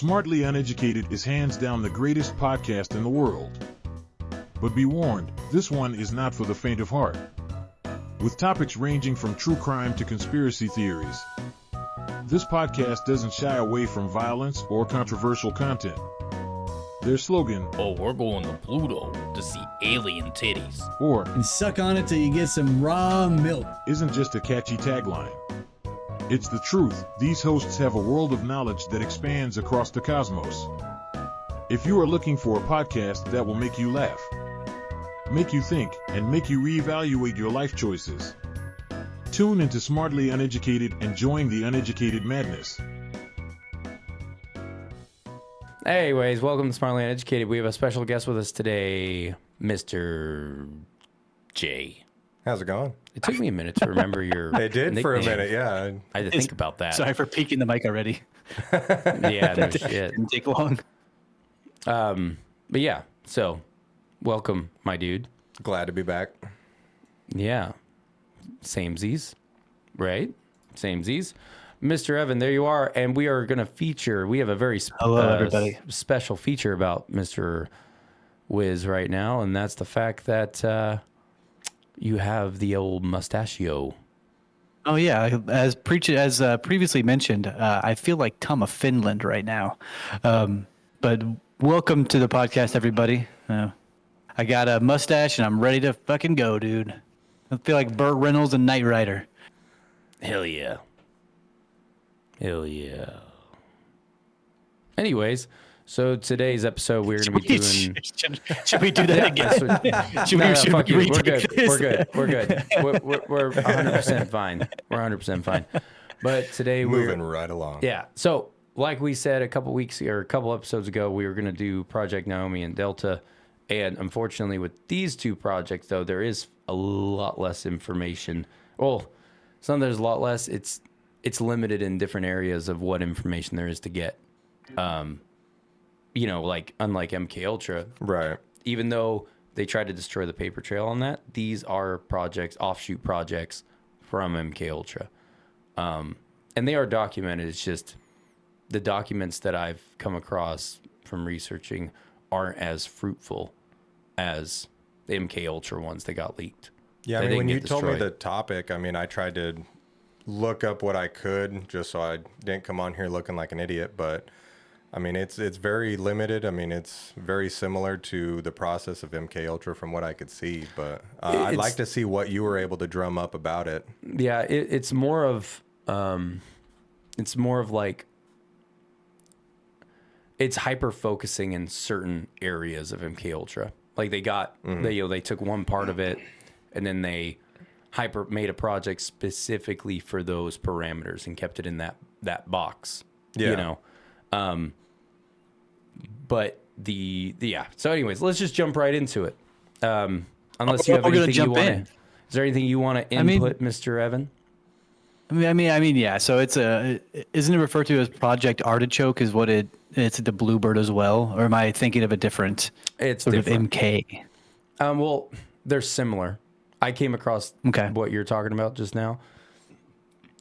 Smartly Uneducated is hands down the greatest podcast in the world. But be warned, this one is not for the faint of heart. With topics ranging from true crime to conspiracy theories, this podcast doesn't shy away from violence or controversial content. Their slogan, "Oh, we're going to Pluto to see alien titties," or and suck on it till you get some raw milk, isn't just a catchy tagline. It's the truth. These hosts have a world of knowledge that expands across the cosmos. If you are looking for a podcast that will make you laugh, make you think, and make you reevaluate your life choices, tune into Smartly Uneducated and join the uneducated madness. Anyways, welcome to Smartly Uneducated. We have a special guest with us today, Mr. J. How's it going? It took me a minute to remember your It did nickname. for a minute, yeah. I had to think about that. Sorry for peeking the mic already. Yeah, no shit. Didn't take long. But yeah, so welcome, my dude. Glad to be back. Yeah. Samesies, right? Samesies. Mr. Evan, there you are. And we are going to feature, we have a very everybody. Special feature about Mr. Wiz right now. And that's the fact that you have the old mustachio. Oh yeah, as previously mentioned, I feel like Tom of Finland right now. But welcome to the podcast, everybody. I got a mustache and I'm ready to fucking go, dude. I feel like Burt Reynolds and Knight Rider. Hell yeah. Hell yeah. Anyways, so today's episode we're going to be doing... Should we do that again? Fuck you. We're good. We're good. We're 100% fine. We're 100% fine. But today we're... Moving right along. Yeah. So, like we said a couple episodes ago, we were going to do Project Naomi and Delta. And unfortunately, with these two projects, though, there is a lot less information. Well, there's a lot less. It's limited in different areas of what information there is to get. Like unlike MK Ultra, Right. even though they tried to destroy the paper trail on that, these are offshoot projects from MK Ultra, and they are documented. It's just the documents that I've come across from researching aren't as fruitful as the MK Ultra ones that got leaked. Yeah, They I mean, when didn't you get told me destroyed. the topic, I mean, I tried to look up what I could just so I didn't come on here looking like an idiot. But, I mean, it's very limited. I mean, it's very similar to the process of MK Ultra from what I could see. But I'd like to see what you were able to drum up about it. Yeah, it's more of like it's hyper focusing in certain areas of MK Ultra. Like they took one part of it and then they made a project specifically for those parameters and kept it in that box. Yeah. But So anyways, let's just jump right into it. Unless you have anything you want to. Is there anything you want to input, Mr. Evan? I mean, yeah. So isn't it referred to as Project Artichoke? Is what it's the Bluebird as well, or am I thinking of a different? It's sort different. of MK. Well, they're similar. I came across what you're talking about just now.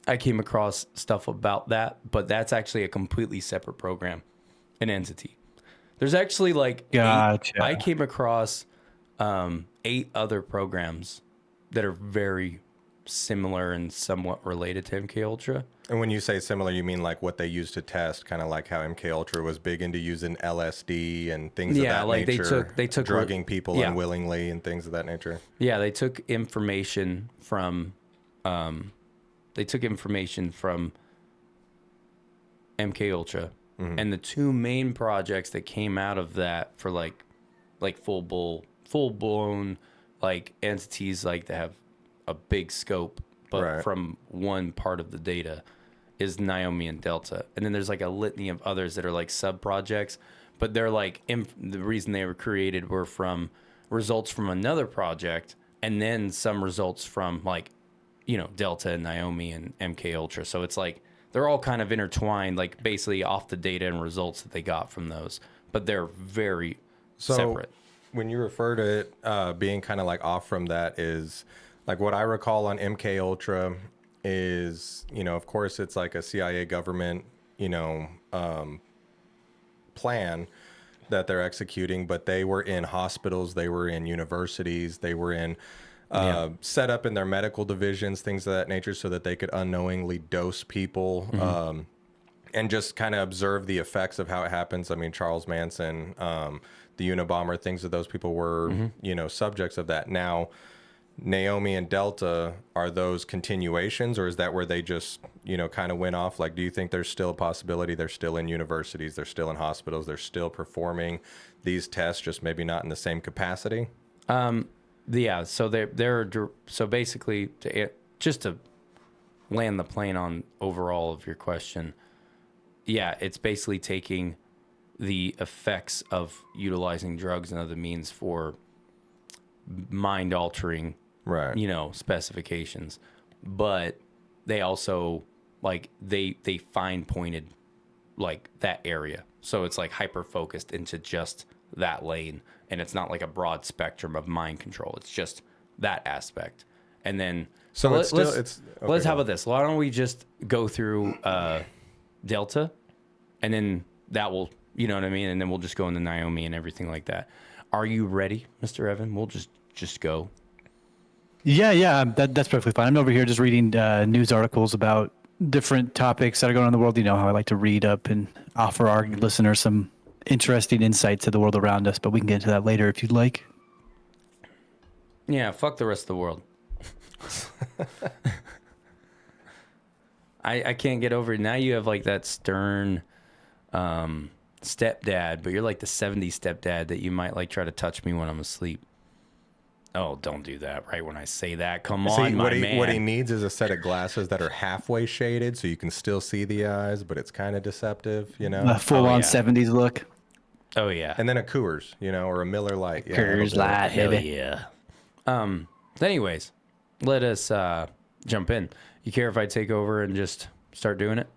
I came across stuff about that, but that's actually a completely separate program, an entity. There's actually Gotcha. I came across 8 other programs that are very similar and somewhat related to MK Ultra. And when you say similar, you mean like what they used to test, kind of like how MK Ultra was big into using LSD and things of that nature. They took drugging people unwillingly and things of that nature. Yeah, they took information from MK Ultra, and the 2 main projects that came out of that for like full blown like entities like that have a big scope, but from one part of the data is Naomi and Delta. And then there's like a litany of others that are like sub projects, but they're like the reason they were created were from results from another project, and then some results from Delta and Naomi and MK Ultra. So it's like they're all kind of intertwined, like basically off the data and results that they got from those, but they're very separate. When you refer to it being kind of like off from that, is like what I recall on MK Ultra is, of course it's like a CIA government, plan that they're executing, but they were in hospitals, they were in universities, they were in set up in their medical divisions, things of that nature, so that they could unknowingly dose people and just kind of observe the effects of how it happens. I mean, Charles Manson, the Unabomber, things of those people were, you know, subjects of that. Now, Naomi and Delta, are those continuations, or is that where they just, you know, kind of went off? Like, do you think there's still a possibility they're still in universities, they're still in hospitals, they're still performing these tests, just maybe not in the same capacity? Yeah, so so basically, just to land the plane on overall of your question, yeah, it's basically taking the effects of utilizing drugs and other means for mind altering, Right. you know, specifications, but they also like they fine pointed like that area, so it's like hyper focused into just that lane, and it's not like a broad spectrum of mind control. It's just that aspect. And then So let's okay, how about this? Why don't we just go through Delta, and then that will, you know what I mean, and then we'll just go into Naomi and everything like that. Are you ready, Mr. Evan? We'll just go. Yeah, that's perfectly fine. I'm over here just reading news articles about different topics that are going on in the world. You know how I like to read up and offer our listeners some interesting insights to the world around us, but we can get into that later if you'd like. Yeah, fuck the rest of the world. I can't get over it. Now you have like that stern stepdad, but you're like the 70s stepdad that you might like try to touch me when I'm asleep. Oh, don't do that right when I say that. Come on, See, my man. what he needs is a set of glasses that are halfway shaded, so you can still see the eyes, but it's kind of deceptive, you know? A full-on yeah. 70s look. Oh, yeah. And then a Coors, you know, or a Miller Lite. Yeah, Coors Light, Hell baby. yeah. Anyways, let us jump in. You care if I take over and just start doing it?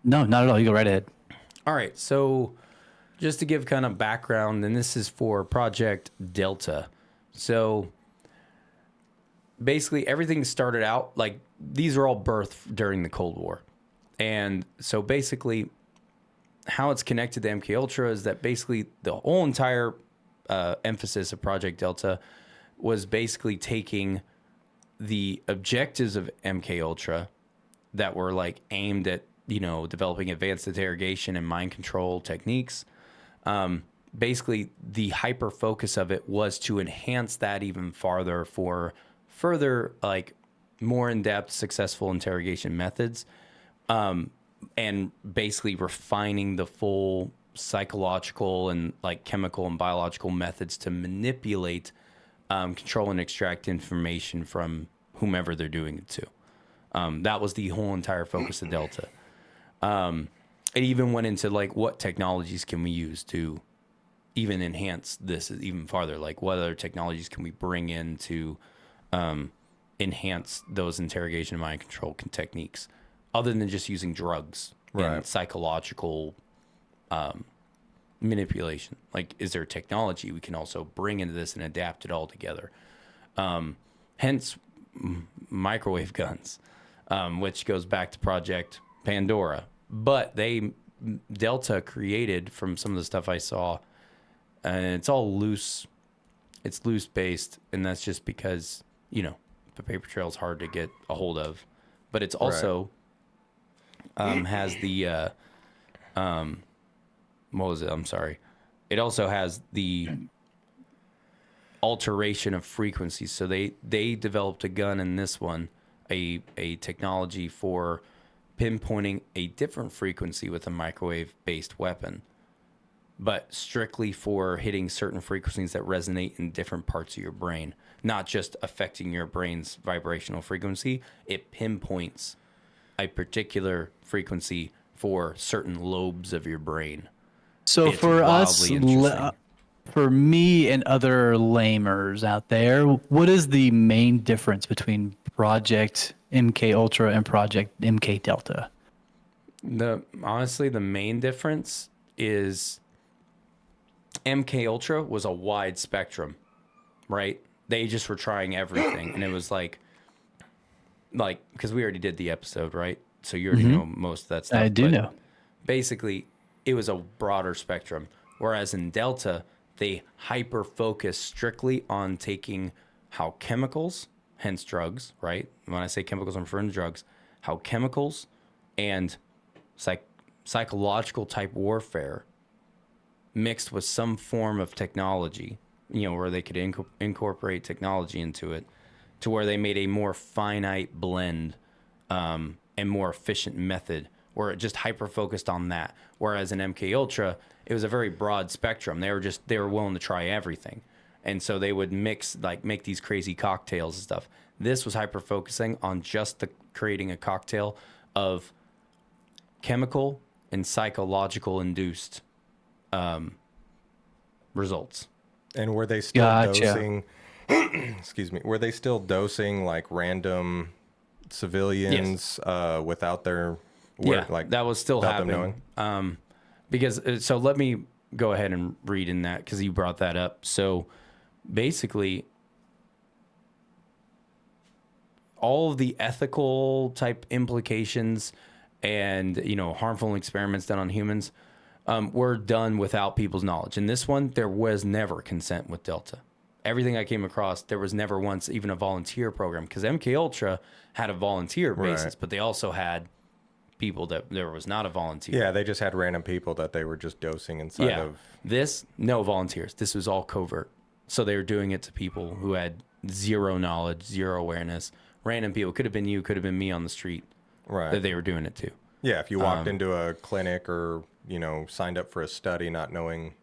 No, not at all. You go right ahead. All right. So just to give kind of background, and this is for Project Delta. So basically everything started out like these are all birthed during the Cold War. And so basically how it's connected to MK Ultra is that basically the whole entire emphasis of Project Delta was basically taking the objectives of MK Ultra that were like aimed at, you know, developing advanced interrogation and mind control techniques. Basically, the hyper focus of it was to enhance that even farther for further, like, more in-depth, successful interrogation methods, and basically refining the full psychological and, like, chemical and biological methods to manipulate, control, and extract information from whomever they're doing it to. That was the whole entire focus of Delta. It even went into, like, what technologies can we use to even enhance this even farther? Like, what other technologies can we bring in to enhance those interrogation and mind control techniques other than just using drugs and psychological manipulation? Like, is there technology we can also bring into this and adapt it all together? Hence microwave guns, which goes back to Project Pandora. But Delta created, from some of the stuff I saw, and it's all loose. It's loose based, and that's just because, you know, the paper trail is hard to get a hold of. But it's also has the what was it? I'm sorry. It also has the alteration of frequencies. So they developed a gun in this one, a technology for pinpointing a different frequency with a microwave based weapon, but strictly for hitting certain frequencies that resonate in different parts of your brain, not just affecting your brain's vibrational frequency. It pinpoints a particular frequency for certain lobes of your brain. So It's for us, wildly interesting. for me and other lamers out there, what is the main difference between Project MK Ultra and Project MK Delta? Honestly, the main difference is MK Ultra was a wide spectrum, right? They just were trying everything, and it was like because we already did the episode, right? So you already know most of that stuff. I do but know. Basically, it was a broader spectrum. Whereas in Delta, they hyper focus strictly on taking how chemicals, hence drugs, right? When I say chemicals, I'm referring to drugs, how chemicals and psychological type warfare mixed with some form of technology, where they could incorporate technology into it, to where they made a more finite blend and more efficient method, where it just hyper focused on that. Whereas in MK Ultra, it was a very broad spectrum. They were willing to try everything, and so they would mix, like, make these crazy cocktails and stuff. This was hyper focusing on just creating a cocktail of chemical and psychological induced results. And were they still Gotcha. dosing? Excuse me. Were they still dosing like random civilians without their work? Yeah, that was still without them happening. knowing? Because so let me go ahead and read in that, because you brought that up. So basically, all of the ethical type implications and harmful experiments done on humans were done without people's knowledge. In this one, there was never consent with Delta. Everything I came across, there was never once even a volunteer program, because MK Ultra had a volunteer basis, Right. but they also had people that there was not a volunteer. Yeah, they just had random people that they were just dosing inside of. This, no volunteers. This was all covert. So they were doing it to people who had zero knowledge, zero awareness. Random people. Could have been you, could have been me on the street Right. that they were doing it to. Yeah, if you walked into a clinic or, signed up for a study not knowing,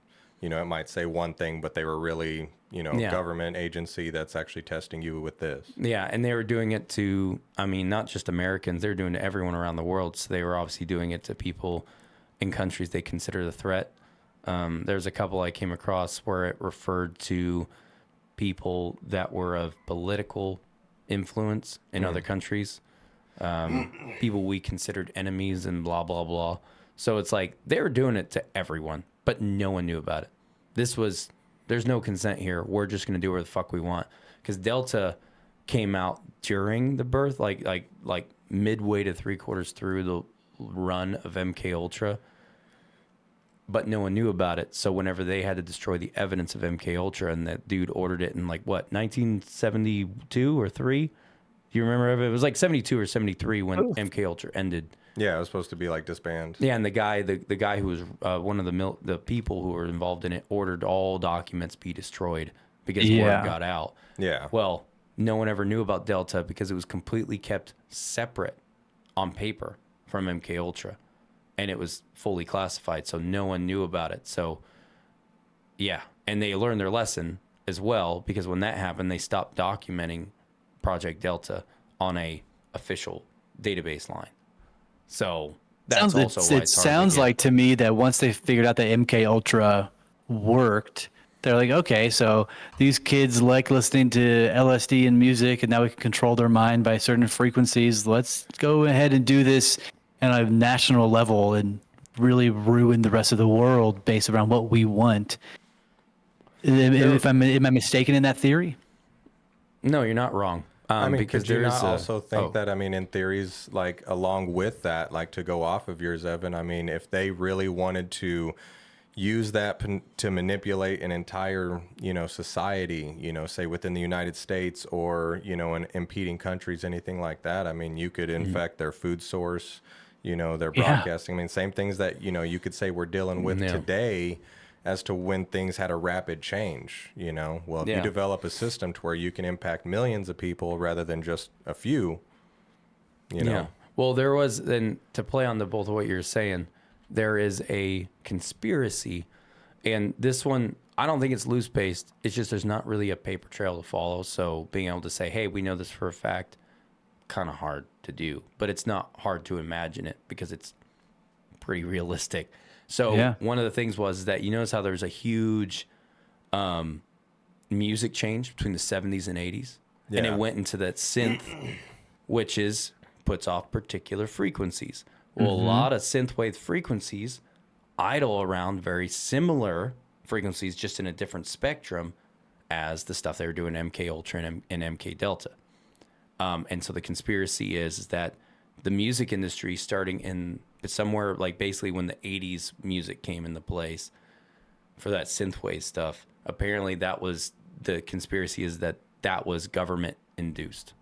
it might say one thing, but they were really, government agency that's actually testing you with this. Yeah, and they were doing it to, not just Americans. They were doing it to everyone around the world. So they were obviously doing it to people in countries they consider the threat. There's a couple I came across where it referred to people that were of political influence in other countries, people we considered enemies and blah, blah, blah. So it's like they were doing it to everyone, but no one knew about it. There's no consent here. We're just going to do whatever the fuck we want. Because Delta came out during the birth, like midway to 3/4 through the run of MK Ultra, but no one knew about it. So whenever they had to destroy the evidence of MK Ultra, and that dude ordered it in 1972 or 3? Do you remember? It was like 72 or 73 when MK Ultra ended. Yeah, it was supposed to be like disband. Yeah, and the guy who was one of the people who were involved in it ordered all documents be destroyed because word got out. Yeah. Well, no one ever knew about Delta because it was completely kept separate on paper from MK Ultra, and it was fully classified, so no one knew about it. So, yeah, and they learned their lesson as well, because when that happened, they stopped documenting Project Delta on a official database line. So that's also why it sounds like to me that once they figured out that MK Ultra worked, they're like, okay, so these kids like listening to LSD and music, and now we can control their mind by certain frequencies. Let's go ahead and do this on a national level and really ruin the rest of the world based around what we want. Am I mistaken in that theory? No, you're not wrong. Because could you not also think that, in theories, like, along with that, like, to go off of yours, Evan, if they really wanted to use that to manipulate an entire, society, say within the United States or, in impeding countries, anything like that, you could infect their food source, their broadcasting. Same things that, you could say we're dealing with today as to when things had a rapid change, Well, if you develop a system to where you can impact millions of people rather than just a few, Yeah. Well, there was, and to play on both of what you're saying, there is a conspiracy, and this one, I don't think it's loose-based. It's just there's not really a paper trail to follow, so being able to say, hey, we know this for a fact, kind of hard to do, but it's not hard to imagine it because it's pretty realistic. So one of the things was that you notice how there's a huge music change between the 70s and 80s. Yeah. And it went into that synth, which puts off particular frequencies. Well, a lot of synthwave frequencies idle around very similar frequencies, just in a different spectrum as the stuff they were doing MK Ultra and MK Delta. And so the conspiracy is that the music industry starting in somewhere like basically when the 80s music came into place for that synthwave stuff. Apparently that was the conspiracy, is that was government induced.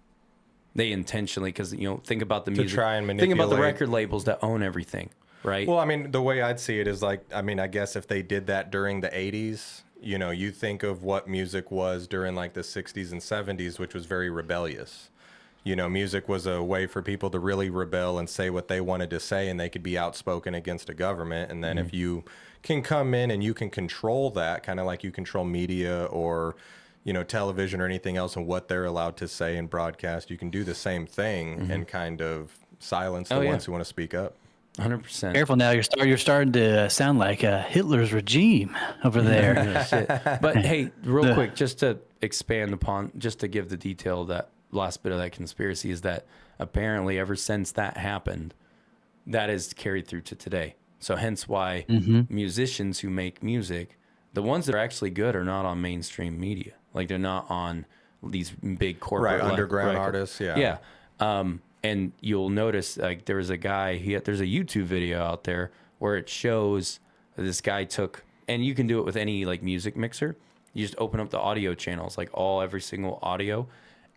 They intentionally, because think about the music, try and think about the manipulate. record labels that own everything, right? Well, I mean, the way I'd see it is like, I mean, I guess if they did that during the 80s, you think of what music was during like the 60s and 70s, which was very rebellious. Music was a way for people to really rebel and say what they wanted to say, and they could be outspoken against a government. And then if you can come in and you can control that, kind of like you control media or, television or anything else and what they're allowed to say and broadcast, you can do the same thing and kind of silence the ones who want to speak up. 100%. Careful now, you're starting to sound like Hitler's regime over there. Shit. But hey, real quick, just to expand upon, just to give the detail of that last bit of that conspiracy, is that apparently ever since that happened, that is carried through to today. So hence why musicians who make music, the ones that are actually good, are not on mainstream media. Like they're not on these big corporate Underground artists. Yeah. And you'll notice like there was a guy, there's a YouTube video out there where it shows this guy took, and you can do it with any like music mixer. You just open up the audio channels, like every single audio,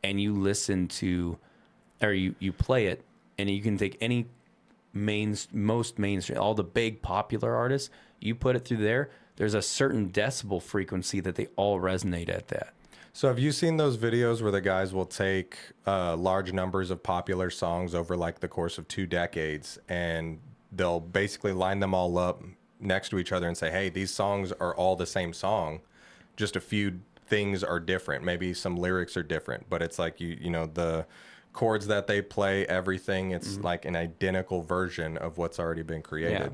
and you listen to, or you play it, and you can take any most mainstream, all the big popular artists, you put it through there. There's a certain decibel frequency that they all resonate at that. So have you seen those videos where the guys will take large numbers of popular songs over like the course of 2 decades, and they'll basically line them all up next to each other and say, hey, these songs are all the same song, just a few things are different. Maybe some lyrics are different, but it's like, the chords that they play, everything, it's like an identical version of what's already been created,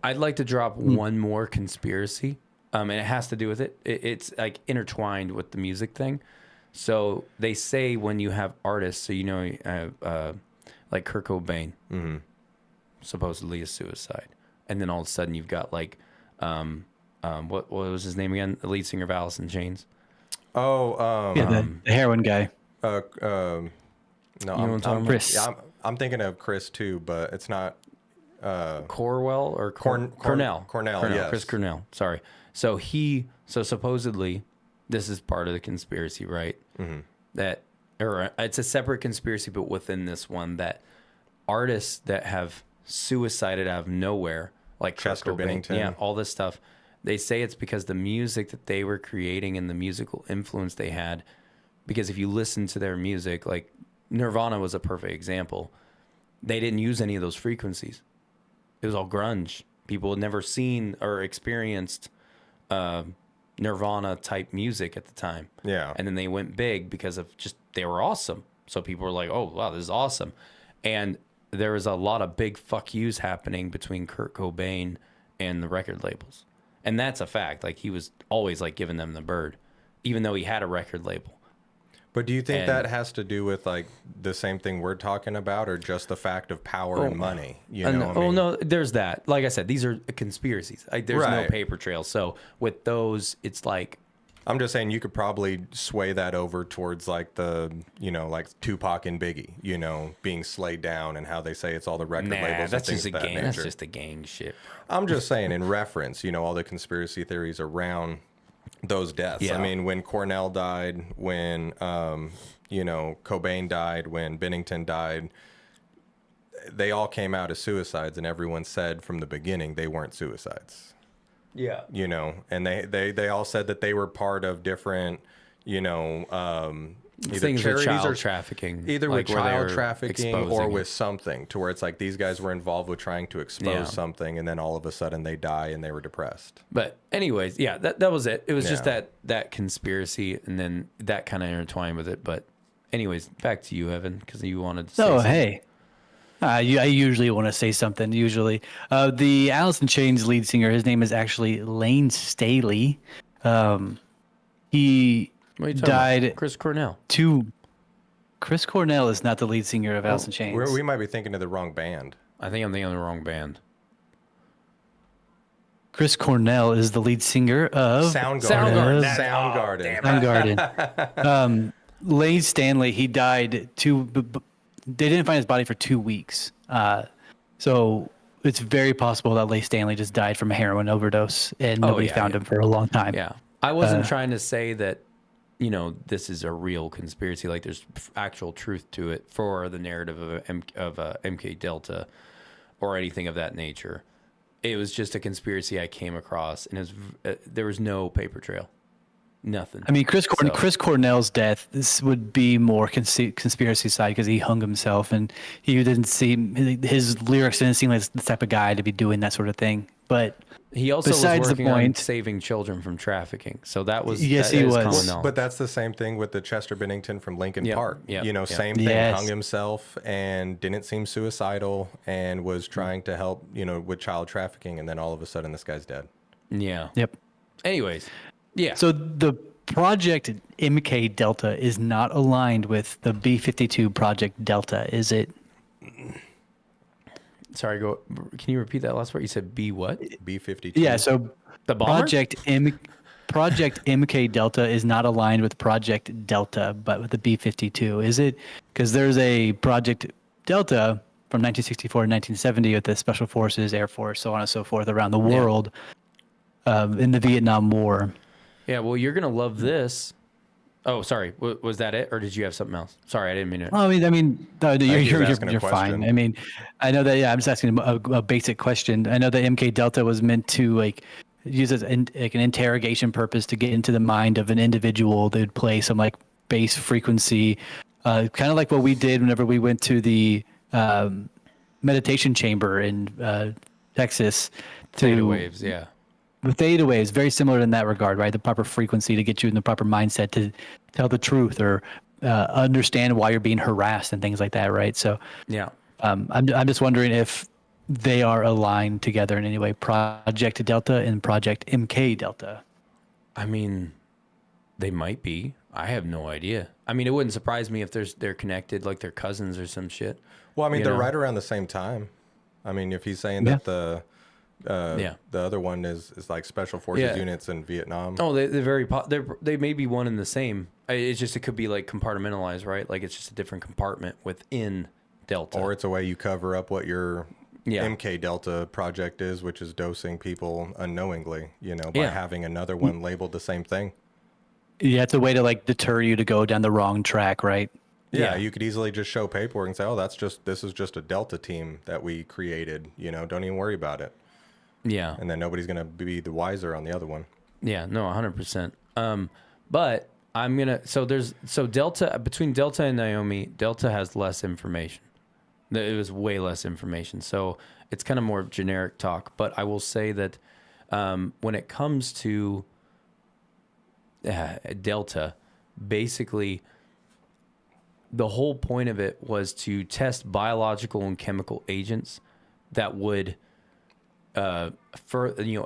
I'd like to drop one more conspiracy. And it has to do with it. It's like intertwined with the music thing. So they say when you have artists, so like Kurt Cobain, supposedly a suicide, and then all of a sudden you've got like, what was his name again? The lead singer of Alice in Chains. Oh, The heroin guy. no, Chris. Yeah, I'm thinking of Chris too, but it's not. Cornell or Cornell. Yes. Chris Cornell. Sorry. So supposedly, this is part of the conspiracy, right? That, or it's a separate conspiracy, but within this one, that artists that have suicided out of nowhere, like Chester Kurt Cobain, Bennington. yeah, all this stuff, they say it's because the music that they were creating and the musical influence they had. Because if you listen to their music, like Nirvana was a perfect example, they didn't use any of those frequencies. It was all grunge. People had never seen or experienced Nirvana type music at the time. Yeah. And then they went big because of just, they were awesome. So people were like, oh, wow, this is awesome. And there was a lot of big fuck yous happening between Kurt Cobain and the record labels. And that's a fact. Like he was always like giving them the bird, even though he had a record label. But do you think that has to do with like the same thing we're talking about, or just the fact of power and money? No, there's that. Like I said, these are conspiracies. Like, there's no Right. paper trail. So with those, it's like, I'm just saying you could probably sway that over towards like the, like Tupac and Biggie, being slayed down, and how they say it's all the record labels. that's and just things a of that gang. nature. That's just a gang shit. I'm just saying in reference, all the conspiracy theories around those deaths. Yeah. I mean, when Cornell died, when Cobain died, when Bennington died, they all came out as suicides, and everyone said from the beginning they weren't suicides. Yeah. And they all said that they were part of different, either Things with charities child or trafficking. either like with where they child were trafficking or exposing with it. something, to where it's like these guys were involved with trying to expose something, and then all of a sudden they die and they were depressed. But anyways, yeah, that was it. It was just Yeah. that conspiracy, and then that kind of intertwined with it. But anyways, back to you, Evan, because you wanted to say something. Hey. I usually want to say something. Usually, the Alice in Chains lead singer, his name is actually Lane Staley. He What are you talking died about? Chris Cornell. Chris Cornell is not the lead singer of Alice in Chains. We might be thinking of the wrong band. I think I'm thinking of the wrong band. Chris Cornell is the lead singer of Soundgarden. Soundgarden. Lane Stanley, he died they didn't find his body for 2 weeks. So it's very possible that Leigh Stanley just died from a heroin overdose, and nobody found him for a long time. Yeah, I wasn't trying to say that, this is a real conspiracy. Like there's actual truth to it for the narrative of MK Delta or anything of that nature. It was just a conspiracy I came across, and there was no paper trail, nothing. I mean, Chris Cornell's death, this would be more conspiracy side because he hung himself, and he didn't seem, his lyrics didn't seem like the type of guy to be doing that sort of thing. But he also besides was working the point, on saving children from trafficking. So that was he was. But that's the same thing with the Chester Bennington from Lincoln Park. Same thing. Yes. Hung himself and didn't seem suicidal and was trying to help, with child trafficking. And then all of a sudden, this guy's dead. Yeah. Yep. Anyways, yeah. So the project MK Delta is not aligned with the B-52 Project Delta, is it? Sorry, can you repeat that last part? You said B what? B-52. Yeah, so The bomber? Project MK Delta is not aligned with Project Delta, but with the B-52, is it? Because there's a Project Delta from 1964 to 1970 with the Special Forces, Air Force, so on and so forth around the world in the Vietnam War. Yeah, well, you're going to love this. Oh, sorry. Was that it? Or did you have something else? Sorry, I didn't mean to. Well, no, you're asking a fine. question. I mean, I know that, I'm just asking a basic question. I know that MK Delta was meant to use as an interrogation purpose to get into the mind of an individual. They'd play some bass frequency, kind of like what we did whenever we went to the meditation chamber in Texas. Theta waves, yeah. The theta waves, very similar in that regard, right? The proper frequency to get you in the proper mindset to tell the truth or understand why you're being harassed and things like that, right? So, yeah, I'm just wondering if they are aligned together in any way, Project Delta and Project MK Delta. I mean, they might be. I have no idea. I mean, it wouldn't surprise me if they're connected, like they're cousins or some shit. Well, I mean, they're right around the same time. I mean, if he's saying that the other one is like special forces units in Vietnam. Oh, they may be one and the same. It's just, it could be compartmentalized, right? Like it's just a different compartment within Delta. Or it's a way you cover up what your MK Delta project is, which is dosing people unknowingly, by having another one labeled the same thing. Yeah, it's a way to deter you to go down the wrong track, right? Yeah, you could easily just show paperwork and say, "Oh, this is just a Delta team that we created. Don't even worry about it." Yeah, and then nobody's gonna be the wiser on the other one. Yeah, no, 100%. But I'm gonna Delta, between Delta and Naomi, Delta has less information. It was way less information, so it's kind of more generic talk. But I will say that when it comes to Delta, basically the whole point of it was to test biological and chemical agents that would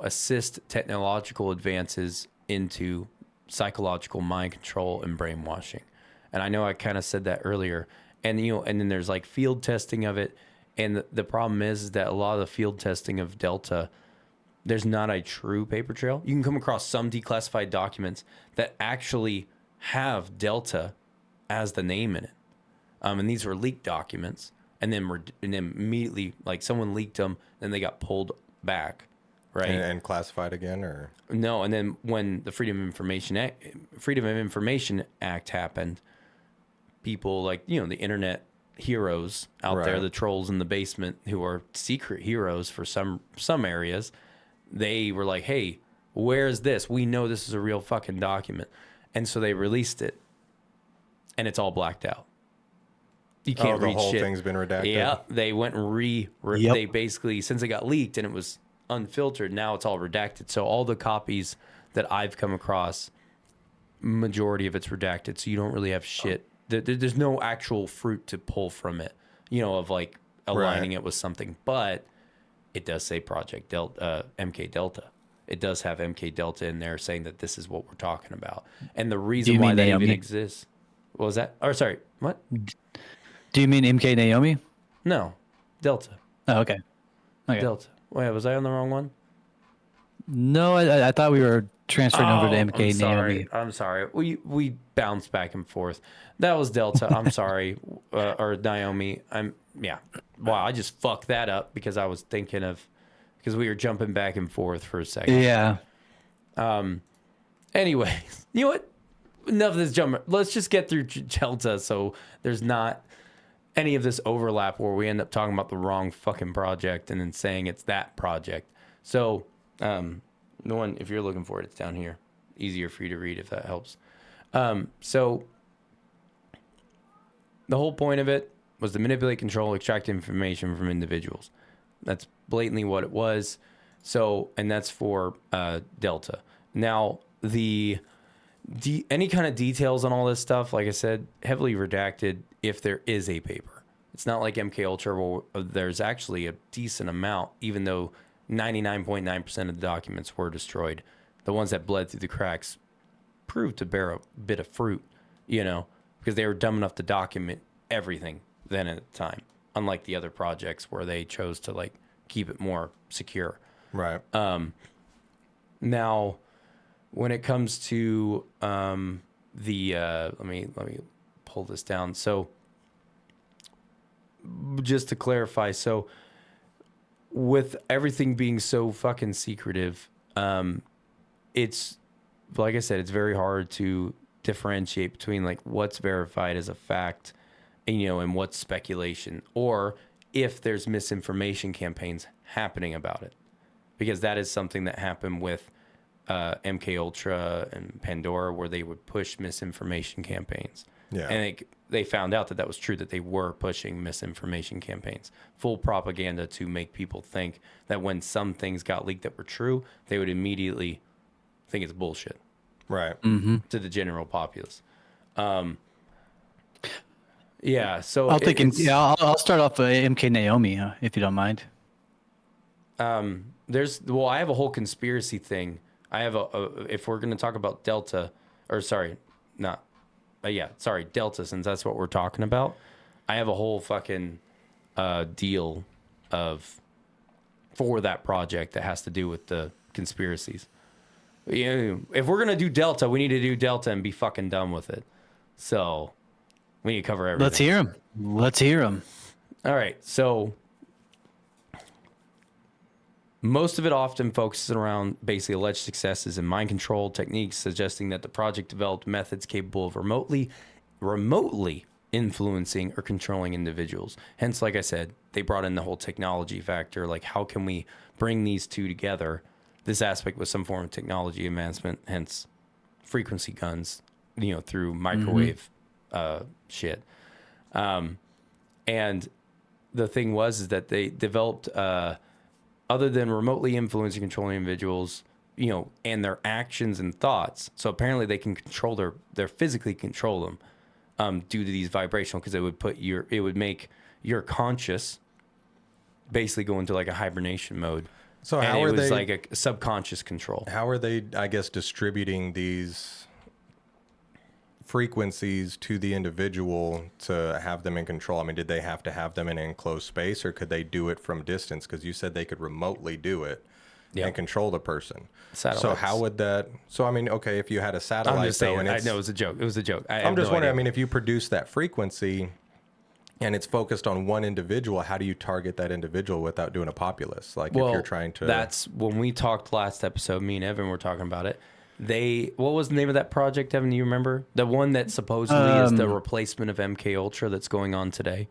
assist technological advances into psychological mind control and brainwashing. And I know I kind of said that earlier. And and then there's field testing of it. And the problem is that a lot of the field testing of Delta, there's not a true paper trail. You can come across some declassified documents that actually have Delta as the name in it. And these were leaked documents. And then immediately, someone leaked them, then they got pulled back, right? And classified again, or no? And then when the Freedom of Information Act happened, people the internet heroes out there, the trolls in the basement who are secret heroes for some areas, they were like, "Hey, where's this? We know this is a real fucking document," and so they released it, and it's all blacked out. You can't read shit. The whole thing's been redacted. Yeah, they went and they basically, since it got leaked and it was unfiltered, now it's all redacted. So all the copies that I've come across, majority of it's redacted. So you don't really have shit. There's no actual fruit to pull from it, of aligning it with something. But it does say Project Delta, MK Delta. It does have MK Delta in there saying that this is what we're talking about. And the reason why that even exists. What was that? Or sorry, what? Do you mean MK-NAOMI? No, Delta. Oh, okay. Delta. Wait, was I on the wrong one? No, I thought we were transferring over to MK I'm sorry. Naomi. I'm sorry. We bounced back and forth. That was Delta. I'm sorry, or Naomi. Yeah. Wow, I just fucked that up because I was thinking of because we were jumping back and forth for a second. Yeah. Anyway, you know what? Enough of this jump. Let's just get through Delta so there's not any of this overlap where we end up talking about the wrong fucking project and then saying it's that project. So, the one, if you're looking for it, it's down here. Easier for you to read if that helps. So, the whole point of it was to manipulate, control, extract information from individuals. That's blatantly what it was. So, and that's for Delta. Now, any kind of details on all this stuff, like I said, heavily redacted if there is a paper. It's not like MK Ultra where there's actually a decent amount, even though 99.9% of the documents were destroyed. The ones that bled through the cracks proved to bear a bit of fruit, because they were dumb enough to document everything then at the time, unlike the other projects where they chose to like keep it more secure. Right. Now, when it comes to let me pull this down. So, just to clarify, so with everything being so fucking secretive, it's like I said, it's very hard to differentiate between like what's verified as a fact, and what's speculation, or if there's misinformation campaigns happening about it, because that is something that happened with MK Ultra and Pandora, where they would push misinformation campaigns. Yeah. And they found out that was true, that they were pushing misinformation campaigns, full propaganda to make people think that when some things got leaked that were true, they would immediately think it's bullshit. Right. Mm-hmm. To the general populace. Yeah. So I'll start off with MK-NAOMI, if you don't mind. I have a whole conspiracy thing. I have if we're going to talk about Delta, Delta, since that's what we're talking about, I have a whole fucking deal for that project that has to do with the conspiracies. If we're going to do Delta, we need to do Delta and be fucking done with it. So we need to cover everything. Let's hear him. All right. So most of it often focuses around basically alleged successes in mind control techniques, suggesting that the project developed methods capable of remotely influencing or controlling individuals. Hence, like I said, they brought in the whole technology factor. Like, how can we bring these two together? This aspect was some form of technology advancement, hence frequency guns, through microwave shit. And the thing was that they developed, other than remotely influencing controlling individuals, and their actions and thoughts. So apparently they can control their physically control them due to these vibrational, because it would make your conscious basically go into like a hibernation mode. So and how it are was they like a subconscious control? How are they, I guess, distributing these frequencies to the individual to have them in control? I mean, did they have to have them in an enclosed space, or could they do it from distance? Because you said they could remotely do it and control the person. Satellites. So how would that? So I mean, okay, if you had a satellite, I'm just saying. and I know it was a joke. It was a joke. I'm just wondering. I mean, if you produce that frequency and it's focused on one individual, how do you target that individual without doing a populace? Like, if you're trying to. That's when we talked last episode. Me and Evan were talking about it. What was the name of that project, Evan? Do you remember? The one that supposedly is the replacement of MK Ultra that's going on today.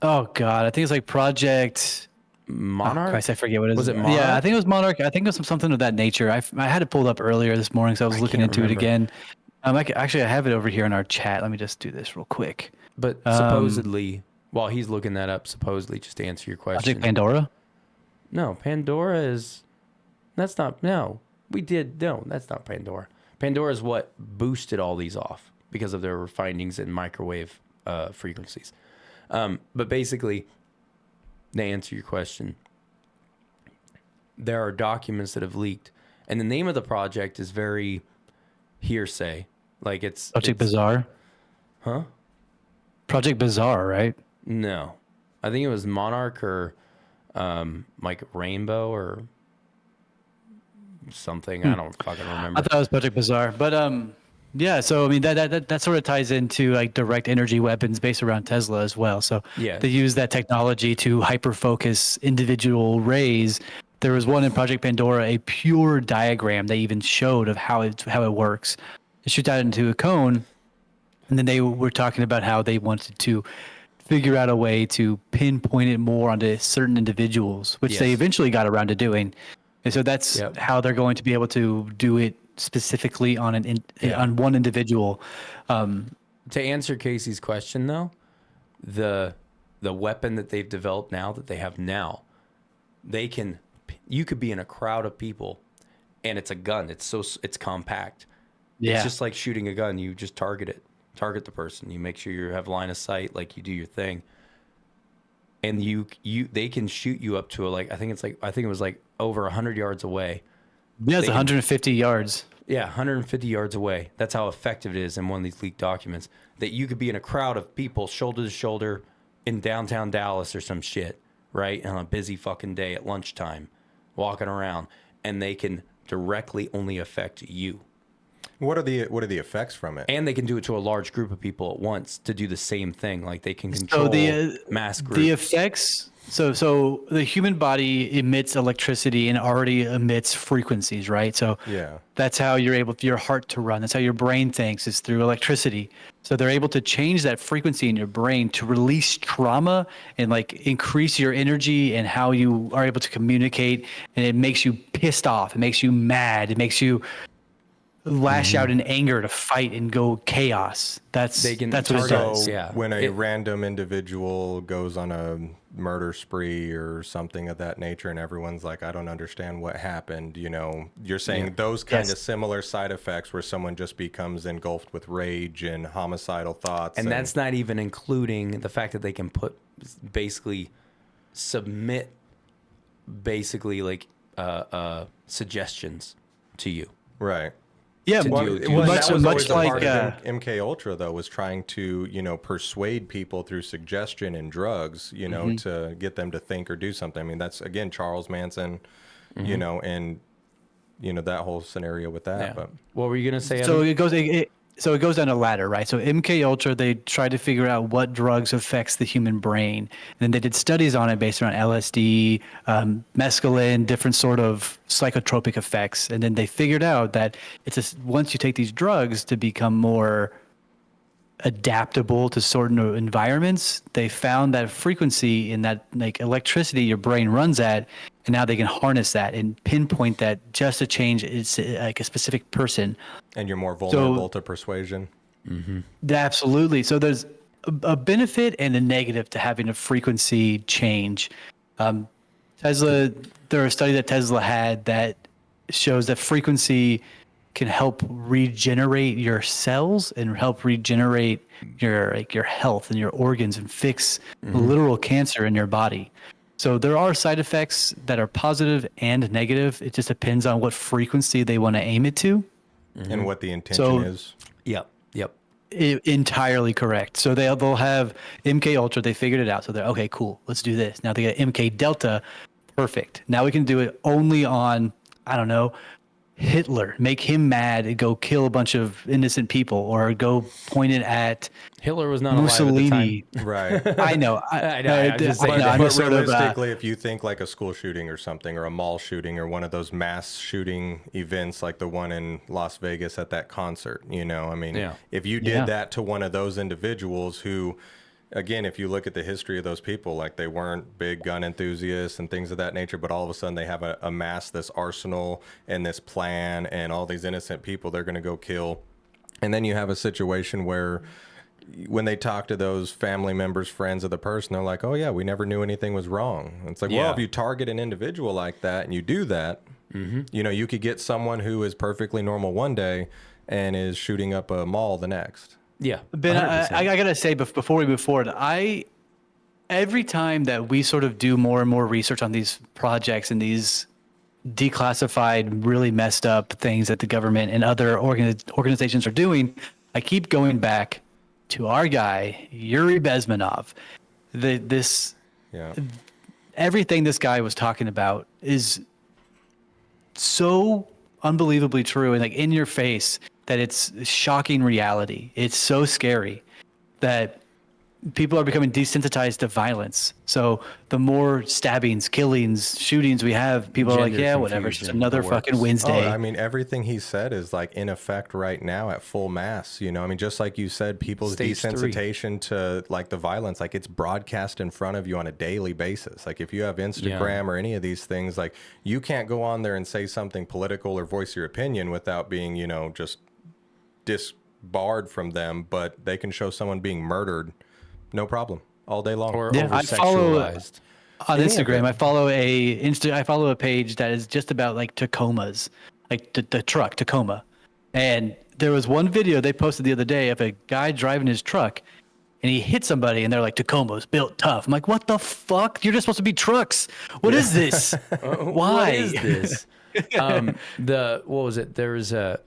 Oh God, I think it's like Project Monarch. Oh, Christ, I forget what it is. Was it Monarch? Yeah, I think it was Monarch. I think it was something of that nature. I had it pulled up earlier this morning, so I was looking into it again. Actually, I have it over here in our chat. Let me just do this real quick. But supposedly, while he's looking that up, supposedly, just to answer your question. Project Pandora? No, Pandora is. That's not. No, that's not Pandora. Pandora is what boosted all these off because of their findings in microwave frequencies. But basically, to answer your question, there are documents that have leaked, and the name of the project is very hearsay. Like it's Project Bazaar? Huh? Project Bazaar, right? No, I think it was Monarch or like Rainbow or something. I don't fucking remember. I thought it was Project Bizarre, but yeah. So I mean that sort of ties into like direct energy weapons based around Tesla as well. So Yeah. they use that technology to hyper focus individual rays. There was one in Project Pandora, a pure diagram they even showed of how it works. They shoot that into a cone, and then they were talking about how they wanted to figure out a way to pinpoint it more onto certain individuals, which they Yes. eventually got around to doing. And so that's Yep. how they're going to be able to do it specifically on Yeah. on one individual. To answer Casey's question, though, the weapon that they've developed now, that they have now, you could be in a crowd of people, and it's a gun. It's compact. Yeah. It's just like shooting a gun. You just target the person. You make sure you have line of sight, like you do your thing. And they can shoot you up to I think it was like over 100 yards away. Yeah, it's 150 yards. Yeah, 150 yards away. That's how effective it is in one of these leaked documents. That you could be in a crowd of people, shoulder to shoulder, in downtown Dallas or some shit, right? On a busy fucking day at lunchtime, walking around, and they can directly only affect you. What are the effects from it? And they can do it to a large group of people at once to do the same thing. Like they can control mass groups. The effects. So the human body emits electricity and already emits frequencies, right? So Yeah. that's how you're able for your heart to run. That's how your brain thinks, is through electricity. So they're able to change that frequency in your brain to release trauma and like increase your energy and how you are able to communicate. And it makes you pissed off. It makes you mad. It makes you lash out in anger to fight and go chaos. That's what it does. So Yeah. when a random individual goes on a murder spree or something of that nature, and everyone's like, I don't understand what happened, you're saying those kind of similar side effects where someone just becomes engulfed with rage and homicidal thoughts. And that's not even including the fact that they can submit like suggestions to you. right. Yeah, to much, do- That was always much a like part of MK Ultra, though, was trying to, persuade people through suggestion and drugs, to get them to think or do something. I mean, that's again Charles Manson, and that whole scenario with that. Yeah. But What were you gonna say? so Evan? it goes down a ladder, right? So MK Ultra, they tried to figure out what drugs affects the human brain, and then they did studies on it based around LSD, mescaline, different sort of psychotropic effects, and then they figured out that once you take these drugs to become more adaptable to certain environments, they found that frequency in that like electricity your brain runs at, and now they can harness that and pinpoint that just to change it's like a specific person. and you're more vulnerable to persuasion. Absolutely. So there's a benefit and a negative to having a frequency change. There are studies that Tesla had that shows that frequency can help regenerate your cells and help regenerate your health and your organs and fix literal cancer in your body. So there are side effects that are positive and negative. It just depends on what frequency they want to aim it to. And what the intention is. Yep. Entirely correct. So they'll have MK Ultra. They figured it out. So they're okay, cool. Let's do this. Now they got MK Delta. Perfect. Now we can do it only on, I don't know, Hitler. Make him mad and go kill a bunch of innocent people, or go point it at Hitler was not Mussolini. alive at the time. Right. I know. I know, I'm just saying. I'm But just sort of, realistically, if you think like a school shooting or something, or a mall shooting, or one of those mass shooting events like the one in Las Vegas at that concert, I mean, Yeah. if you did Yeah. that to one of those individuals who, again, if you look at the history of those people, like they weren't big gun enthusiasts and things of that nature, but all of a sudden they have amassed this arsenal and this plan and all these innocent people they're going to go kill. And then you have a situation where when they talk to those family members, friends of the person, they're like, oh yeah, we never knew anything was wrong. And it's like, well, Yeah. if you target an individual like that and you do that, you could get someone who is perfectly normal one day and is shooting up a mall the next. Yeah. Ben, 100%. I gotta say, before we move forward, every time that we sort of do more and more research on these projects and these declassified, really messed up things that the government and other organizations are doing, I keep going back to our guy, Yuri Bezmenov. Yeah. Everything this guy was talking about is so unbelievably true and like in your face that it's shocking reality. It's so scary that people are becoming desensitized to violence. So the more stabbings, killings, shootings we have, people are like, Gender yeah, whatever. It's just confusion, another the fucking works. Wednesday. Oh, I mean, everything he said is like in effect right now at full mass. You know, I mean, just like you said, people's Stage 3. desensitization to like the violence, like it's broadcast in front of you on a daily basis. Like if you have Instagram or any of these things, like you can't go on there and say something political or voice your opinion without being, you know, just disbarred from them. But they can show someone being murdered, no problem, all day long. Or Yeah, over I follow- sexualized. On Any of Instagram, it. I follow a page that is just about like Tacomas, like the truck Tacoma. And there was one video they posted the other day of a guy driving his truck and he hit somebody and they're like, Tacoma's built tough. I'm like, what the fuck? You're just supposed to be trucks. What is this? Why? What is this? What was it? There was a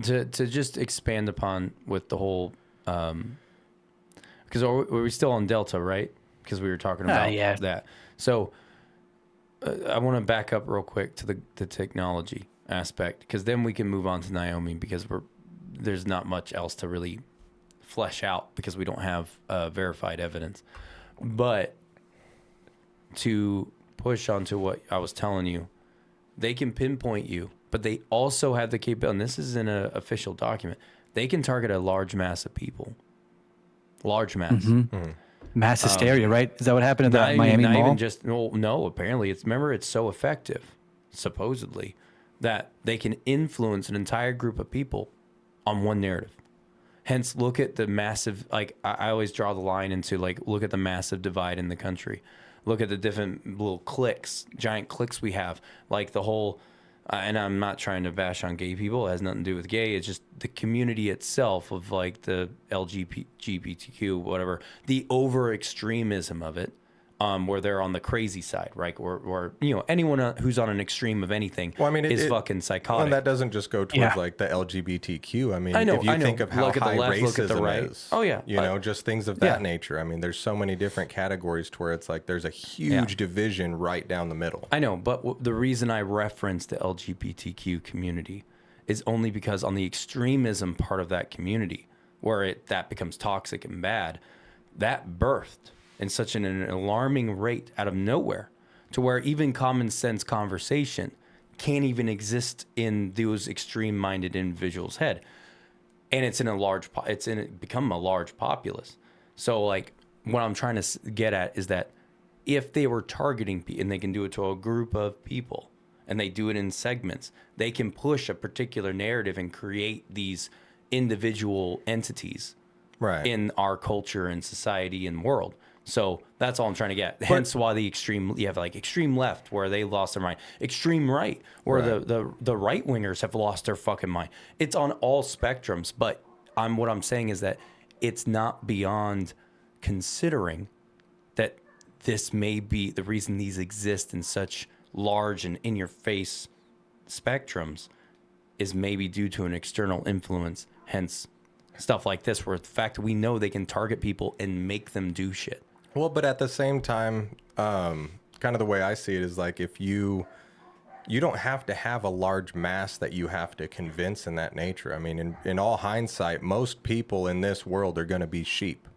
to just expand upon with the whole because were we still on Delta, right? Because we were talking about that. So I want to back up real quick to the technology aspect, because then we can move on to Naomi, because there's not much else to really flesh out because we don't have verified evidence. But to push onto what I was telling you, they can pinpoint you, but they also have the capability, and this is in an official document, they can target a large mass of people. Large mass. Mass hysteria, right? Is that what happened at the Miami not Mall? even just no. Apparently, it's so effective, supposedly, that they can influence an entire group of people on one narrative. Hence, look at the massive. Like I always draw the line into look at the massive divide in the country. Look at the different little cliques, giant cliques we have. Like the whole. And I'm not trying to bash on gay people. It has nothing to do with gay. It's just the community itself of like the LGBTQ, whatever, the over extremism of it, where they're on the crazy side, right? Or anyone who's on an extreme of anything is fucking psychotic. And that doesn't just go towards like the LGBTQ. I mean, I know, if you think of how look at the high left, look at the racism right. is, Oh, yeah. just things of that nature. I mean, there's so many different categories to where it's like there's a huge division right down the middle. I know, but the reason I reference the LGBTQ community is only because on the extremism part of that community, where that becomes toxic and bad, that birthed in such an alarming rate out of nowhere, to where even common sense conversation can't even exist in those extreme-minded individuals' head, and it's become a large populace. So, like, what I'm trying to get at is that if they were targeting and they can do it to a group of people, and they do it in segments, they can push a particular narrative and create these individual entities in our culture and society and world. So that's all I'm trying to get. Hence why you have like extreme left, where they lost their mind. Extreme right, where the right wingers have lost their fucking mind. It's on all spectrums. But what I'm saying is that it's not beyond considering that this may be the reason these exist in such large and in-your-face spectrums is maybe due to an external influence. Hence stuff like this, where the fact that we know they can target people and make them do shit. Well, but at the same time, kind of the way I see it is like if you don't have to have a large mass that you have to convince in that nature. I mean, in all hindsight, most people in this world are going to be sheep,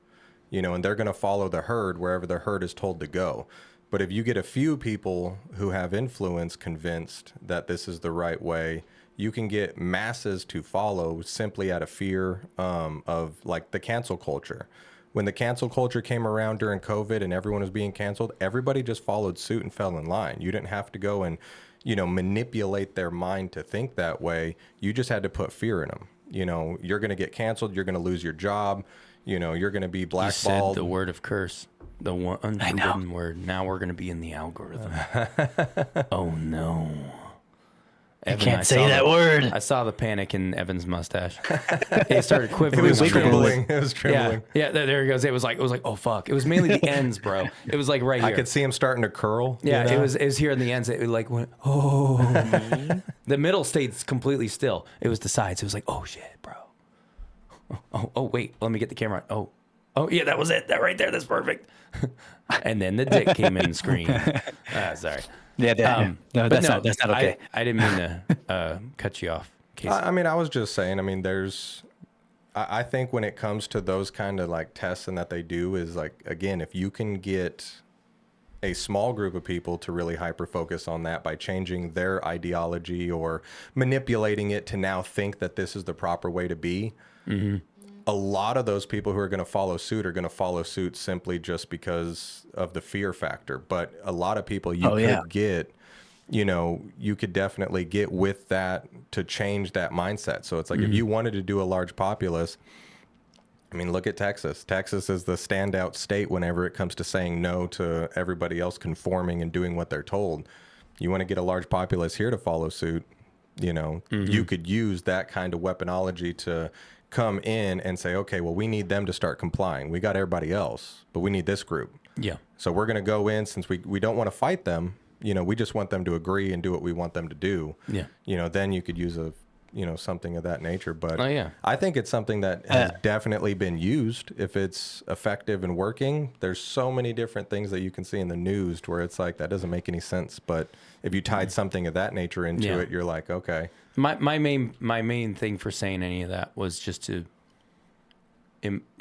and they're going to follow the herd wherever the herd is told to go. But if you get a few people who have influence convinced that this is the right way, you can get masses to follow simply out of fear of like the cancel culture. When the cancel culture came around during COVID and everyone was being canceled, everybody just followed suit and fell in line. You didn't have to go and, manipulate their mind to think that way. You just had to put fear in them. You're going to get canceled. You're going to lose your job. You're going to be blackballed. You said the word of curse, the one unforbidden word. Now we're going to be in the algorithm. Oh, no. Evan, I can't say that word. I saw the panic in Evan's mustache. It started quivering. It was trembling. It was trembling. Yeah, there he goes. It was like, oh fuck. It was mainly the ends, bro. It was like right here. I could see him starting to curl. Yeah, it was here in the ends. It like went, oh. The middle stayed completely still. It was the sides. It was like, oh shit, bro. Oh wait, let me get the camera. Oh yeah, that was it. That right there. That's perfect. And then the dick came in and screamed. Sorry. Yeah, no, but that's not okay. I didn't mean to cut you off. Casey. I mean, I was just saying, I mean, I think when it comes to those kind of like tests and that they do is like, again, if you can get a small group of people to really hyper focus on that by changing their ideology or manipulating it to now think that this is the proper way to be. Mm-hmm. A lot of those people who are going to follow suit are going to follow suit simply just because of the fear factor. But a lot of people you could get, you know, you could definitely get with that to change that mindset. So it's like if you wanted to do a large populace, I mean, look at Texas. Texas is the standout state whenever it comes to saying no to everybody else conforming and doing what they're told. You want to get a large populace here to follow suit, you know, you could use that kind of weaponology to come in and say, okay, well, we need them to start complying. We got everybody else, but we need this group. Yeah. So we're going to go in since we don't want to fight them. You know, we just want them to agree and do what we want them to do. Yeah. You know, then you could use something of that nature. But yeah. I think it's something that has definitely been used. If it's effective and working, there's so many different things that you can see in the news where it's like, that doesn't make any sense. But if you tied something of that nature into it, you're like, okay. My main thing for saying any of that was just to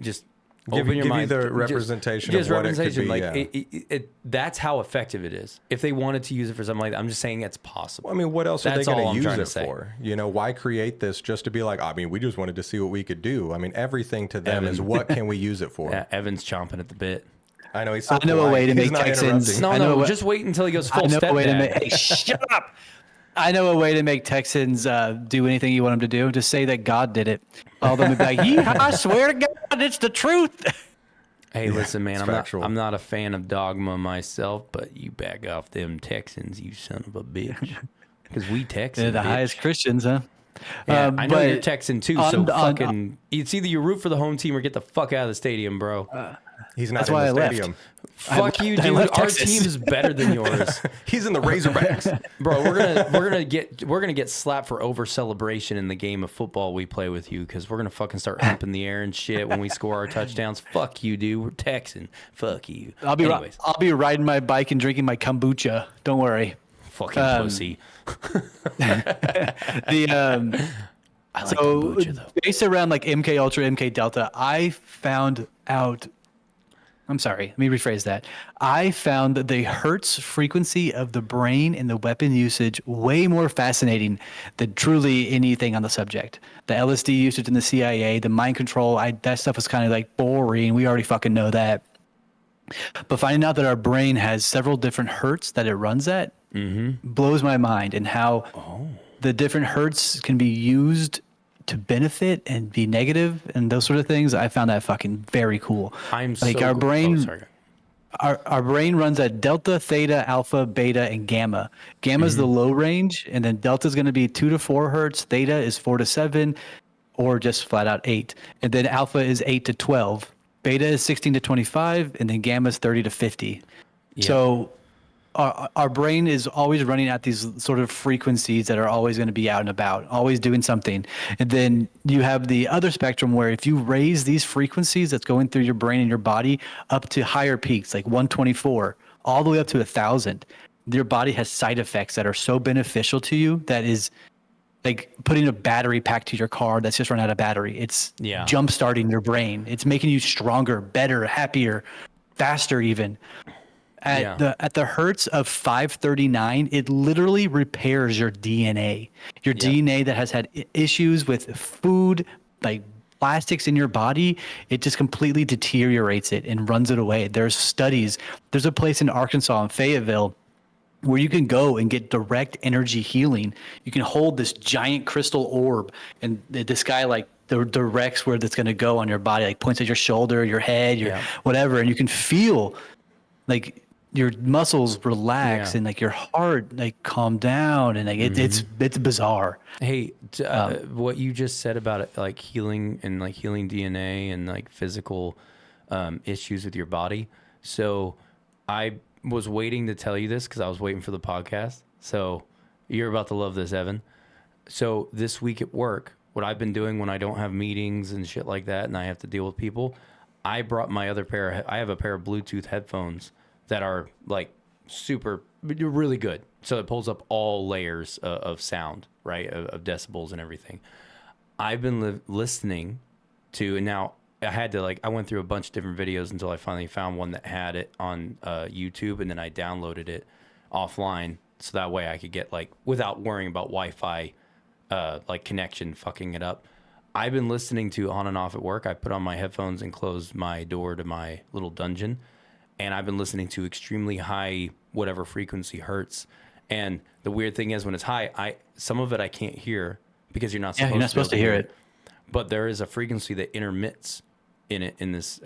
just give open your you mind. the representation just of what representation. it could be. Like that's how effective it is. If they wanted to use it for something like that, I'm just saying it's possible. Well, I mean, what else are they That's all going I'm to trying use to it say. for? You know, why create this just to be like, I mean, we just wanted to see what we could do. I mean, everything to them is what can we use it for? Yeah, Evan's chomping at the bit. I know he's so I know a way to He's make not Texans. interrupting. Just wait until he goes I full know step a way to dad. make. Hey, shut up! I know a way to make Texans do anything you want them to do. Just say that God did it. All them would be like, "Yeehaw, I swear to God, it's the truth." Hey, listen, man, factual. I'm not a fan of dogma myself, but you back off them Texans, you son of a bitch. Because we Texans, They're the highest Christians, huh? Yeah, I know but you're Texan too, so fucking. It's either you root for the home team or get the fuck out of the stadium, bro. He's not That's in why the I left. stadium. Fuck you, I dude. left Our Texas. team is better than yours, He's in the Razorbacks. bro. We're gonna get slapped for over celebration in the game of football we play with you because we're gonna fucking start humping the air and shit when we score our touchdowns. Fuck you, dude. We're Texan. Fuck you. I'll be Anyways, I'll be riding my bike and drinking my kombucha. Don't worry. fucking pussy. The I like so kombucha though. based around like MK Ultra, MK Delta, I found out. I'm sorry, let me rephrase that. I found the hertz frequency of the brain and the weapon usage way more fascinating than truly anything on the subject. The LSD usage in the CIA, the mind control, that stuff was kind of like boring. We already fucking know that. But finding out that our brain has several different hertz that it runs at blows my mind, and how the different hertz can be used to benefit and be negative and those sort of things. I found that fucking very cool. I'm like so our cool. brain. Oh, sorry. Our brain runs at delta, theta, alpha, beta, and gamma. Gamma is the low range, and then delta is going to be 2 to 4 hertz. Theta is 4 to 7, or just flat out 8. And then alpha is 8 to 12. Beta is 16 to 25, and then gamma is 30 to 50. Yeah. So our brain is always running at these sort of frequencies that are always going to be out and about, always doing something. And then you have the other spectrum where if you raise these frequencies that's going through your brain and your body up to higher peaks, like 124, all the way up to 1,000, your body has side effects that are so beneficial to you that is like putting a battery pack to your car that's just run out of battery. It's jump starting your brain. It's making you stronger, better, happier, faster even. At the hertz of 539, it literally repairs your DNA. Your DNA that has had issues with food, like plastics in your body, it just completely deteriorates it and runs it away. There's studies. There's a place in Arkansas in Fayetteville where you can go and get direct energy healing. You can hold this giant crystal orb, and this guy like directs where that's going to go on your body, like points at your shoulder, your head, your whatever, and you can feel like your muscles relax and like your heart like calm down, and like it's bizarre. Hey, what you just said about it, like healing and like healing DNA and like physical issues with your body. So I was waiting to tell you this because I was waiting for the podcast. So you're about to love this, Evan. So this week at work, what I've been doing when I don't have meetings and shit like that and I have to deal with people, I brought my other pair. I have a pair of Bluetooth headphones that are like really good. So it pulls up all layers of sound, right, of decibels and everything. I've been listening to, and now I had to I went through a bunch of different videos until I finally found one that had it on YouTube, and then I downloaded it offline so that way I could get without worrying about Wi-Fi connection fucking it up. I've been listening to on and off at work. I put on my headphones and closed my door to my little dungeon, and I've been listening to extremely high whatever frequency hertz. And the weird thing is when it's high, some of it I can't hear because you're not supposed to hear it. But there is a frequency that intermits in this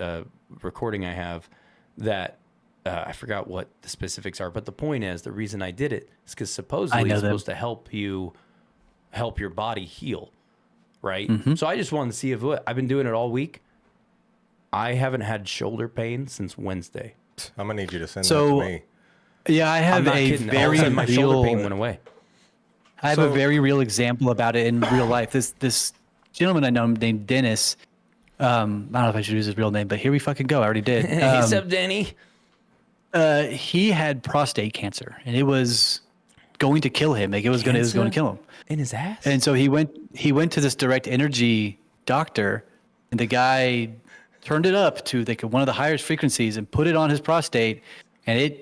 recording I have that I forgot what the specifics are. But the point is, the reason I did it is because supposedly it's supposed to help your body heal, right? Mm-hmm. So I just wanted to see if I've been doing it all week. I haven't had shoulder pain since Wednesday. I'm gonna need you to send that to me. Yeah, I have my shoulder pain went away. I have a very real example about it in real life. This gentleman I know named Dennis. I don't know if I should use his real name, but here we fucking go. I already did. What's up, Danny? He had prostate cancer, and it was going to kill him. It was going to kill him in his ass. And so he went to this direct energy doctor, and the guy turned it up to one of the highest frequencies and put it on his prostate, and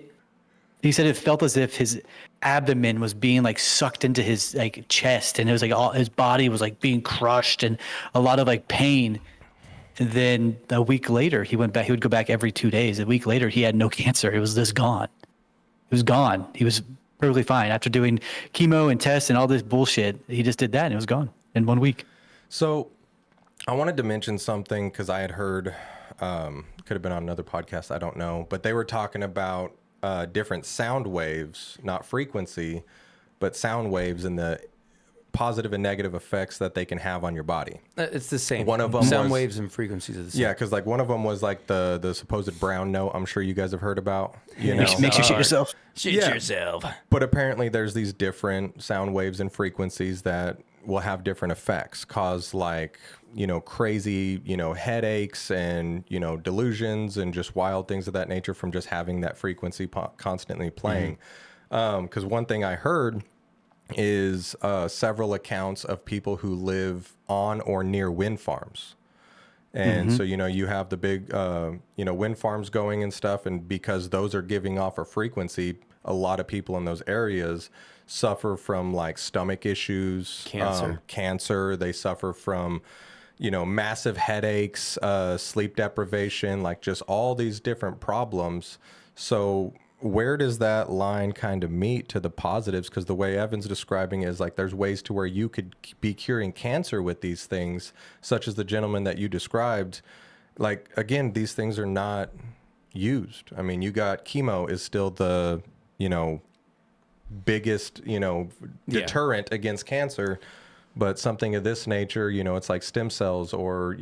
he said it felt as if his abdomen was being sucked into his chest, and it was all his body was being crushed and a lot of pain. And then a week later he went back. He would go back every 2 days. A week later he had no cancer. It was just gone. It was gone. He was perfectly fine after doing chemo and tests and all this bullshit. He just did that and it was gone in 1 week. So I wanted to mention something because I had heard, could have been on another podcast, I don't know, but they were talking about different sound waves, not frequency, but sound waves and the positive and negative effects that they can have on your body. It's the same. One of them sound waves and frequencies are the same. Yeah, because one of them was the supposed brown note. I'm sure you guys have heard about. Makes you shit yourself. Shoot yourself. But apparently, there's these different sound waves and frequencies that will have different effects, cause crazy headaches and delusions and just wild things of that nature from just having that frequency constantly playing. Because one thing I heard is several accounts of people who live on or near wind farms. And so, you have the big, wind farms going and stuff. And because those are giving off a frequency, a lot of people in those areas suffer from stomach issues, cancer. They suffer from, massive headaches, sleep deprivation, just all these different problems. So where does that line kind of meet to the positives? Because the way Evan's describing is there's ways to where you could be curing cancer with these things, such as the gentleman that you described. Again, these things are not used. I mean, you got chemo is still the, biggest, deterrent against cancer. But something of this nature, it's like stem cells or,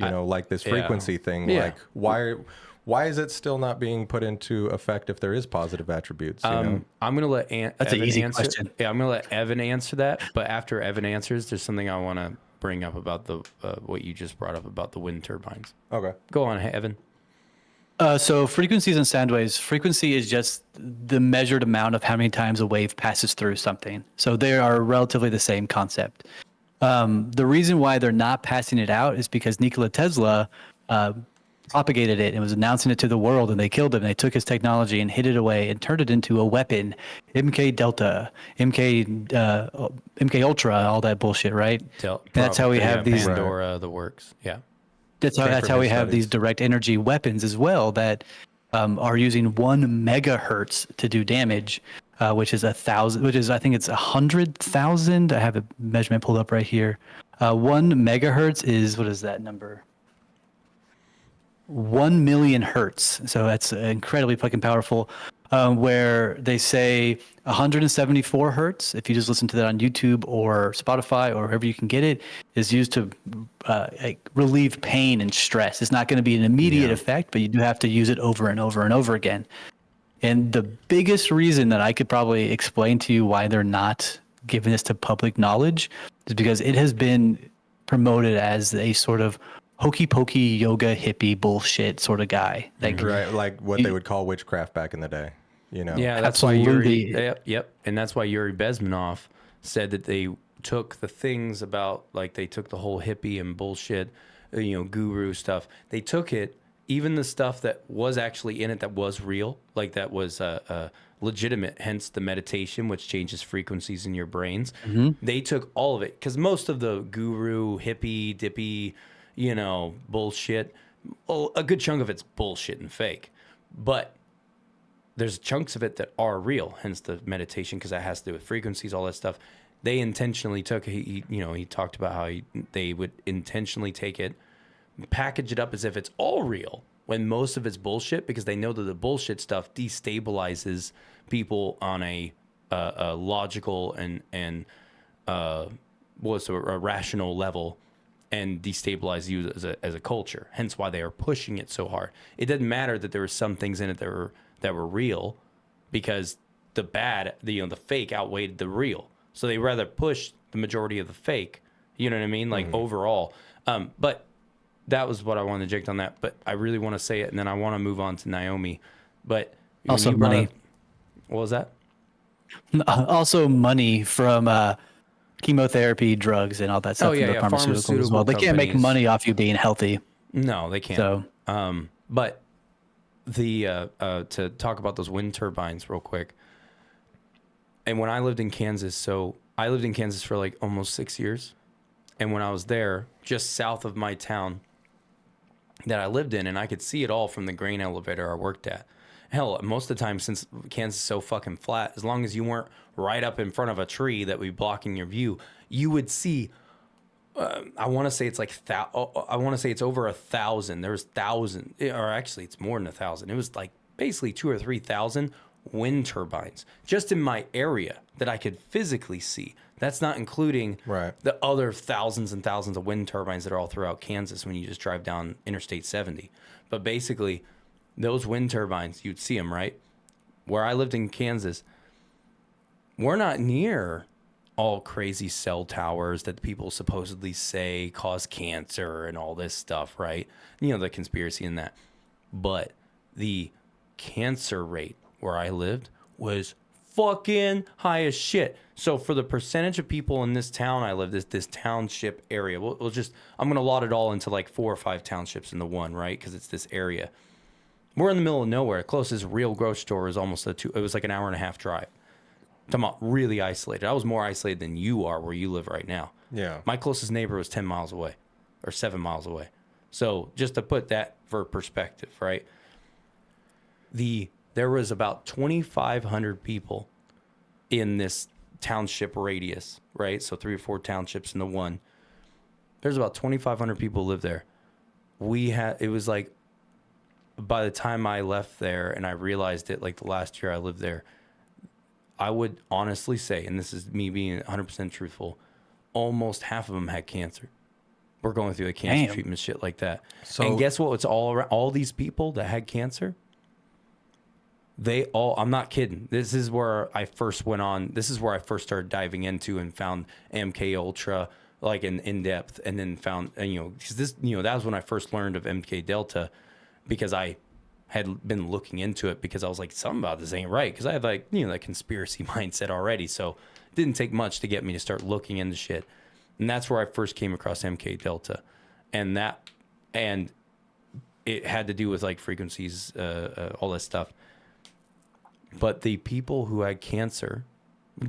this frequency thing. Yeah. Why is it still not being put into effect if there is positive attributes? I'm going to let That's Evan an easy answer. question. Yeah, I'm going to let Evan answer that. But after Evan answers, there's something I want to bring up about the what you just brought up about the wind turbines. Okay. Go on, Evan. So frequencies and sound waves. Frequency is just the measured amount of how many times a wave passes through something. So they are relatively the same concept. The reason why they're not passing it out is because Nikola Tesla propagated it and was announcing it to the world, and they killed him. They took his technology and hid it away and turned it into a weapon. MK-Delta, MK Ultra, all that bullshit, right? That's how we have these Pandora, the works. Yeah. That's how we have these direct energy weapons as well that are using 1 megahertz to do damage, which is 1,000. Which is I think it's 100,000. I have a measurement pulled up right here. 1 megahertz is what is that number? 1 million hertz. So that's incredibly fucking powerful. Where they say 174 hertz, if you just listen to that on YouTube or Spotify or wherever you can get it, is used to relieve pain and stress. It's not going to be an immediate effect, but you do have to use it over and over and over again. And the biggest reason that I could probably explain to you why they're not giving this to public knowledge is because it has been promoted as a sort of hokey pokey yoga hippie bullshit sort of guy. Right, like what they would call witchcraft back in the day. You know. Yeah, that's why Yuri. Absolutely. Yep, and that's why Yuri Bezmenov said that they took the things about like they took the whole hippie and bullshit, guru stuff. They took it, even the stuff that was actually in it that was real, like that was legitimate. Hence the meditation, which changes frequencies in your brains. They took all of it because most of the guru hippie dippy, bullshit. A good chunk of it's bullshit and fake, but there's chunks of it that are real, hence the meditation, because that has to do with frequencies, all that stuff. They intentionally took, he talked about how they would intentionally take it, package it up as if it's all real, when most of it's bullshit, because they know that the bullshit stuff destabilizes people on a logical and a rational level, and destabilize you as a culture. Hence why they are pushing it so hard. It didn't matter that there were some things in it that were real, because the bad, the fake outweighed the real. So they rather push the majority of the fake. You know what I mean? Like overall. But that was what I wanted to inject on that. But I really want to say it, and then I want to move on to Naomi. But when Also you brought money. up- what was that? Also money from chemotherapy, drugs, and all that stuff Oh, from yeah, the yeah, pharmaceuticals as pharmaceutical well. They can't make companies. money off you being healthy. No, they can't. So But the to talk about those wind turbines real quick. And when I lived in Kansas, so I lived in Kansas for like almost 6 years. And when I was there, just south of my town that I lived in, and I could see it all from the grain elevator I worked at. Hell, most of the time, since Kansas is so fucking flat, as long as you weren't right up in front of a tree that would be blocking your view, you would see. I want to say it's like I want to say it's over 1,000. There was 1,000, or actually, it's more than 1,000. It was like basically 2,000 or 3,000 wind turbines just in my area that I could physically see. That's not including the other thousands and thousands of wind turbines that are all throughout Kansas when you just drive down Interstate 70. But basically, those wind turbines, you'd see them, right? Where I lived in Kansas, we're not near all crazy cell towers that people supposedly say cause cancer and all this stuff, right? The conspiracy in that. But the cancer rate where I lived was fucking high as shit. So for the percentage of people in this town I live, this township area, we'll just, I'm going to lot it all into like 4 or 5 townships in the one, right? Because it's this area. We're in the middle of nowhere. Closest real grocery store is almost it was like an hour and a half drive. I'm talking about really isolated. I was more isolated than you are where you live right now. Yeah. My closest neighbor was 10 miles away or 7 miles away. So just to put that for perspective, right? There was about 2,500 people in this township radius, right? So 3 or 4 townships in the one. There's about 2,500 people live there. It was like, by the time I left there and I realized it, like the last year I lived there, I would honestly say, and this is me being 100% truthful, almost half of them had cancer. We're going through a cancer treatment, shit like that. So, and guess what? It's all around, all these people that had cancer. I'm not kidding. This is where I first went on. This is where I first started diving into and found MK Ultra, like in depth, and then found, because this, that was when I first learned of MK Delta, because I had been looking into it because I was like, something about this ain't right. Because I have like, that conspiracy mindset already. So it didn't take much to get me to start looking into shit. And that's where I first came across MK Delta. And it had to do with like frequencies, all that stuff. But the people who had cancer,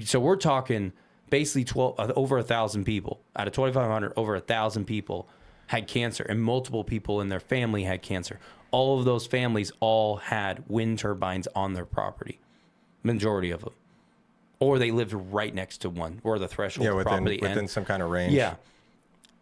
so we're talking basically over 1,000 people. Out of 2,500, over 1,000 people had cancer, and multiple people in their family had cancer. All of those families all had wind turbines on their property, majority of them. Or they lived right next to one, or the threshold of the property. Within some kind of range. Yeah.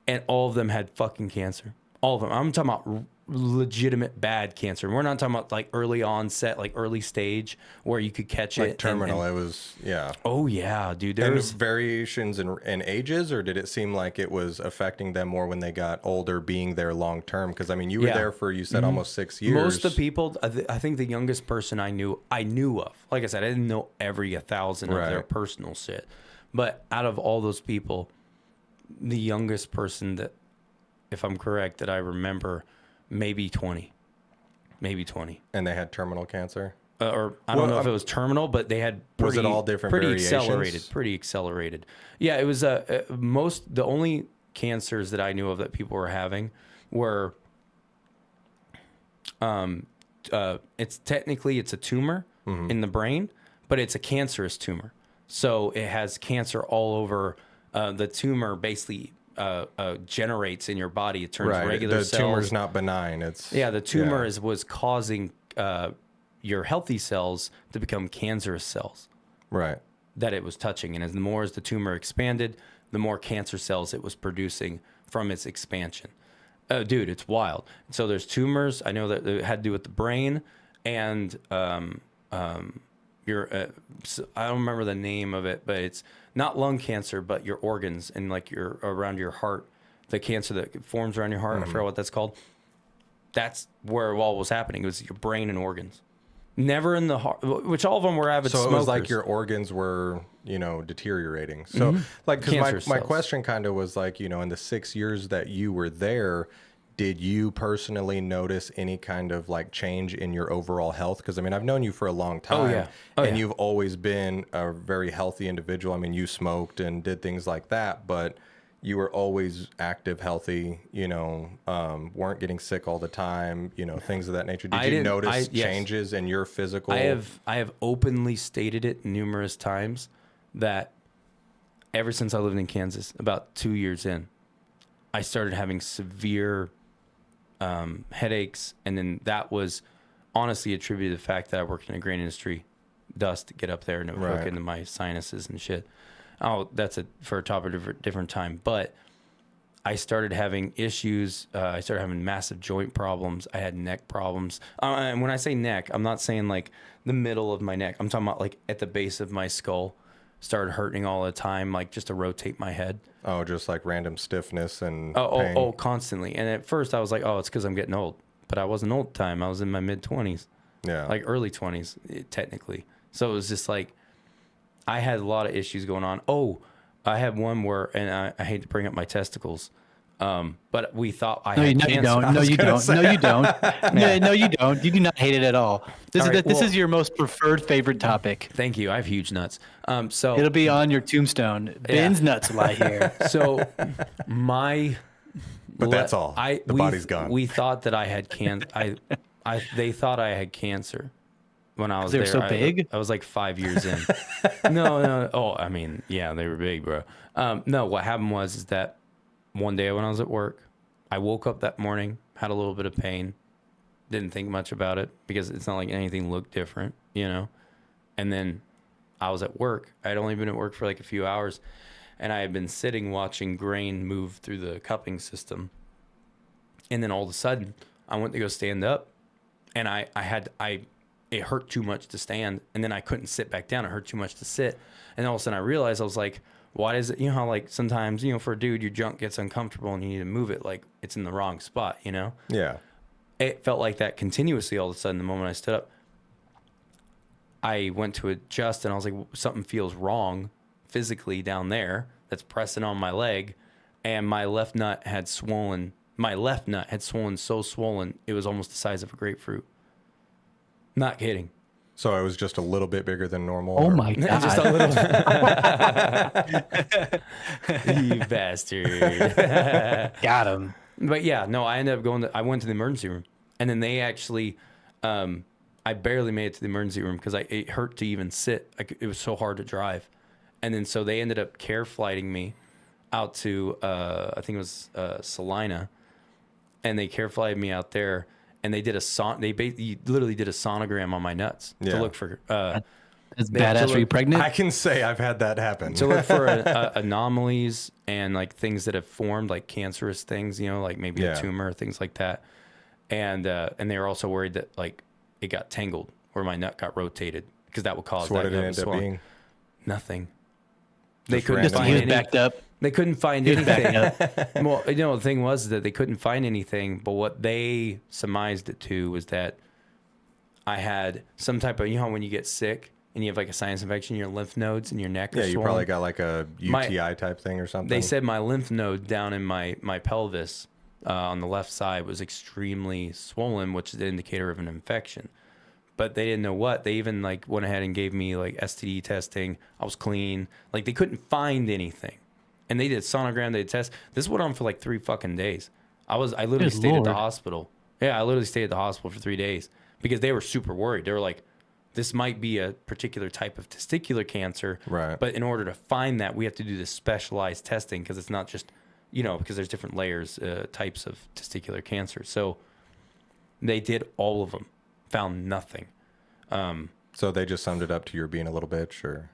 And all of them had fucking cancer. All of them. I'm talking about legitimate bad cancer. We're not talking about like early onset, like early stage where you could catch like it. Terminal. It was, yeah. Oh, yeah, dude. And There's variations in ages, or did it seem like it was affecting them more when they got older, being there long term? Because, I mean, you were there for, you said, almost 6 years. Most of the people, I think the youngest person I knew of, like I said, I didn't know every 1,000 of their personal shit. But out of all those people, the youngest person that, if I'm correct, that I remember, maybe 20. And they had terminal cancer? or I don't Well, know if it was terminal, but they had Was it all different variations? Pretty accelerated. Yeah, it was the only cancers that I knew of that people were having were it's technically it's a tumor in the brain, but it's a cancerous tumor. So it has cancer all over. The tumor basically generates in your body. It turns regular cells. The tumor's not benign. The tumor was causing your healthy cells to become cancerous cells. Right. That it was touching, and as the tumor expanded, the more cancer cells it was producing from its expansion. Dude, it's wild. So there's tumors. I know that it had to do with the brain, and your I don't remember the name of it, but it's not lung cancer, but your organs and like your around your heart, the cancer that forms around your heart. I forget what that's called. That's where it all was happening. It was your brain and organs. Never in the heart, which all of them were avid smokers. So it was like your organs were, deteriorating. So like, because my question kind of was like, in the 6 years that you were there, did you personally notice any kind of like change in your overall health? Because I mean, I've known you for a long time, and you've always been a very healthy individual. I mean, you smoked and did things like that, but you were always active, healthy, weren't getting sick all the time, things of that nature. Did you notice changes in your physical? I have openly stated it numerous times that ever since I lived in Kansas, about 2 years in, I started having severe headaches. And then that was honestly attributed to the fact that I worked in the grain industry, dust to get up there and it would hook into my sinuses and shit. Oh, that's for a topic of a different time. But I started having issues. I started having massive joint problems. I had neck problems. And when I say neck, I'm not saying like the middle of my neck. I'm talking about like at the base of my skull. Started hurting all the time, like just to rotate my head. Oh, just like random stiffness and pain. Oh, constantly. And at first I was like, oh, it's because I'm getting old. But I wasn't old at the time. I was in my mid-20s. Yeah. Like early 20s, technically. So it was just like, I had a lot of issues going on. Oh, I had one where, and I hate to bring up my testicles, but we thought I had cancer. No, you don't. No, you don't. No, you don't. You do not hate it at all. This is your most preferred favorite topic. Thank you. I have huge nuts. So it'll be on your tombstone. Ben's nuts lie here. So but that's all. The body's gone. We thought that I had cancer. They thought I had cancer. When I was there, so big? I was like 5 years in. No. Oh, I mean, yeah, they were big, bro. No, what happened is that one day when I was at work, I woke up that morning, had a little bit of pain, didn't think much about it because it's not like anything looked different, And then I was at work. I'd only been at work for like a few hours, and I had been sitting watching grain move through the cupping system. And then all of a sudden, I went to go stand up, and it hurt too much to stand, and then I couldn't sit back down. It hurt too much to sit. And all of a sudden I realized, I was like, why does it, how like sometimes, for a dude, your junk gets uncomfortable and you need to move it like it's in the wrong spot, Yeah. It felt like that continuously all of a sudden the moment I stood up. I went to adjust and I was like, something feels wrong physically down there that's pressing on my leg, and my left nut had swollen. My left nut had swollen so swollen, it was almost the size of a grapefruit. Not kidding. So it was just a little bit bigger than normal? Oh my God. Just a little. You bastard. Got him. But yeah, no, I ended up I went to the emergency room, and then they actually, I barely made it to the emergency room because it hurt to even sit. It was so hard to drive. And then so they ended up care flighting me out to, I think it was Salina, and they care flighted me out there. And they did they literally did a sonogram on my nuts to look for. That's badass. Are you pregnant? I can say I've had that happen. To look for anomalies and like things that have formed, like cancerous things, like maybe a tumor, things like that. And they were also worried that like it got tangled or my nut got rotated because that would cause. So what did it end up being? Nothing. They couldn't find anything. Backed up. They couldn't find anything. Well, the thing was that they couldn't find anything, but what they surmised it to was that I had some type of, how when you get sick and you have like a sinus infection, your lymph nodes in your neck are swollen. You probably got like a UTI type thing or something. They said my lymph node down in my pelvis on the left side was extremely swollen, which is an indicator of an infection. but they didn't know what. They even like went ahead and gave me like STD testing. I was clean. Like they couldn't find anything. And they did sonogram, they did tests. This went on for like 3 fucking days. I literally Good stayed at the Lord. hospital. Yeah, I literally stayed at the hospital for 3 days because they were super worried. They were like, this might be a particular type of testicular cancer. Right. But in order to find that, we have to do this specialized testing because it's not just, because there's different layers, types of testicular cancer. So they did all of them, found nothing. So they just summed it up to your being a little bitch, or?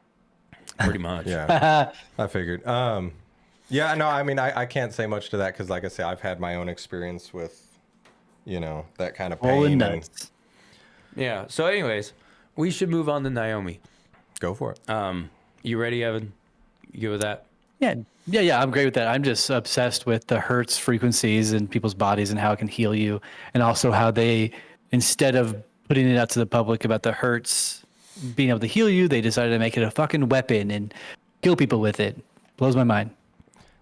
Pretty much. Yeah, I figured. Yeah, no, I mean, I can't say much to that because, like I say, I've had my own experience with, that kind of pain. Rolling And nuts. Yeah. So, anyways, we should move on to Naomi. go for it. You ready, Evan? You good with that? Yeah. I'm great with that. I'm just obsessed with the hertz frequencies in people's bodies and how it can heal you, and also how they, instead of putting it out to the public about the hertz being able to heal you, they decided to make it a fucking weapon and kill people with it. Blows my mind.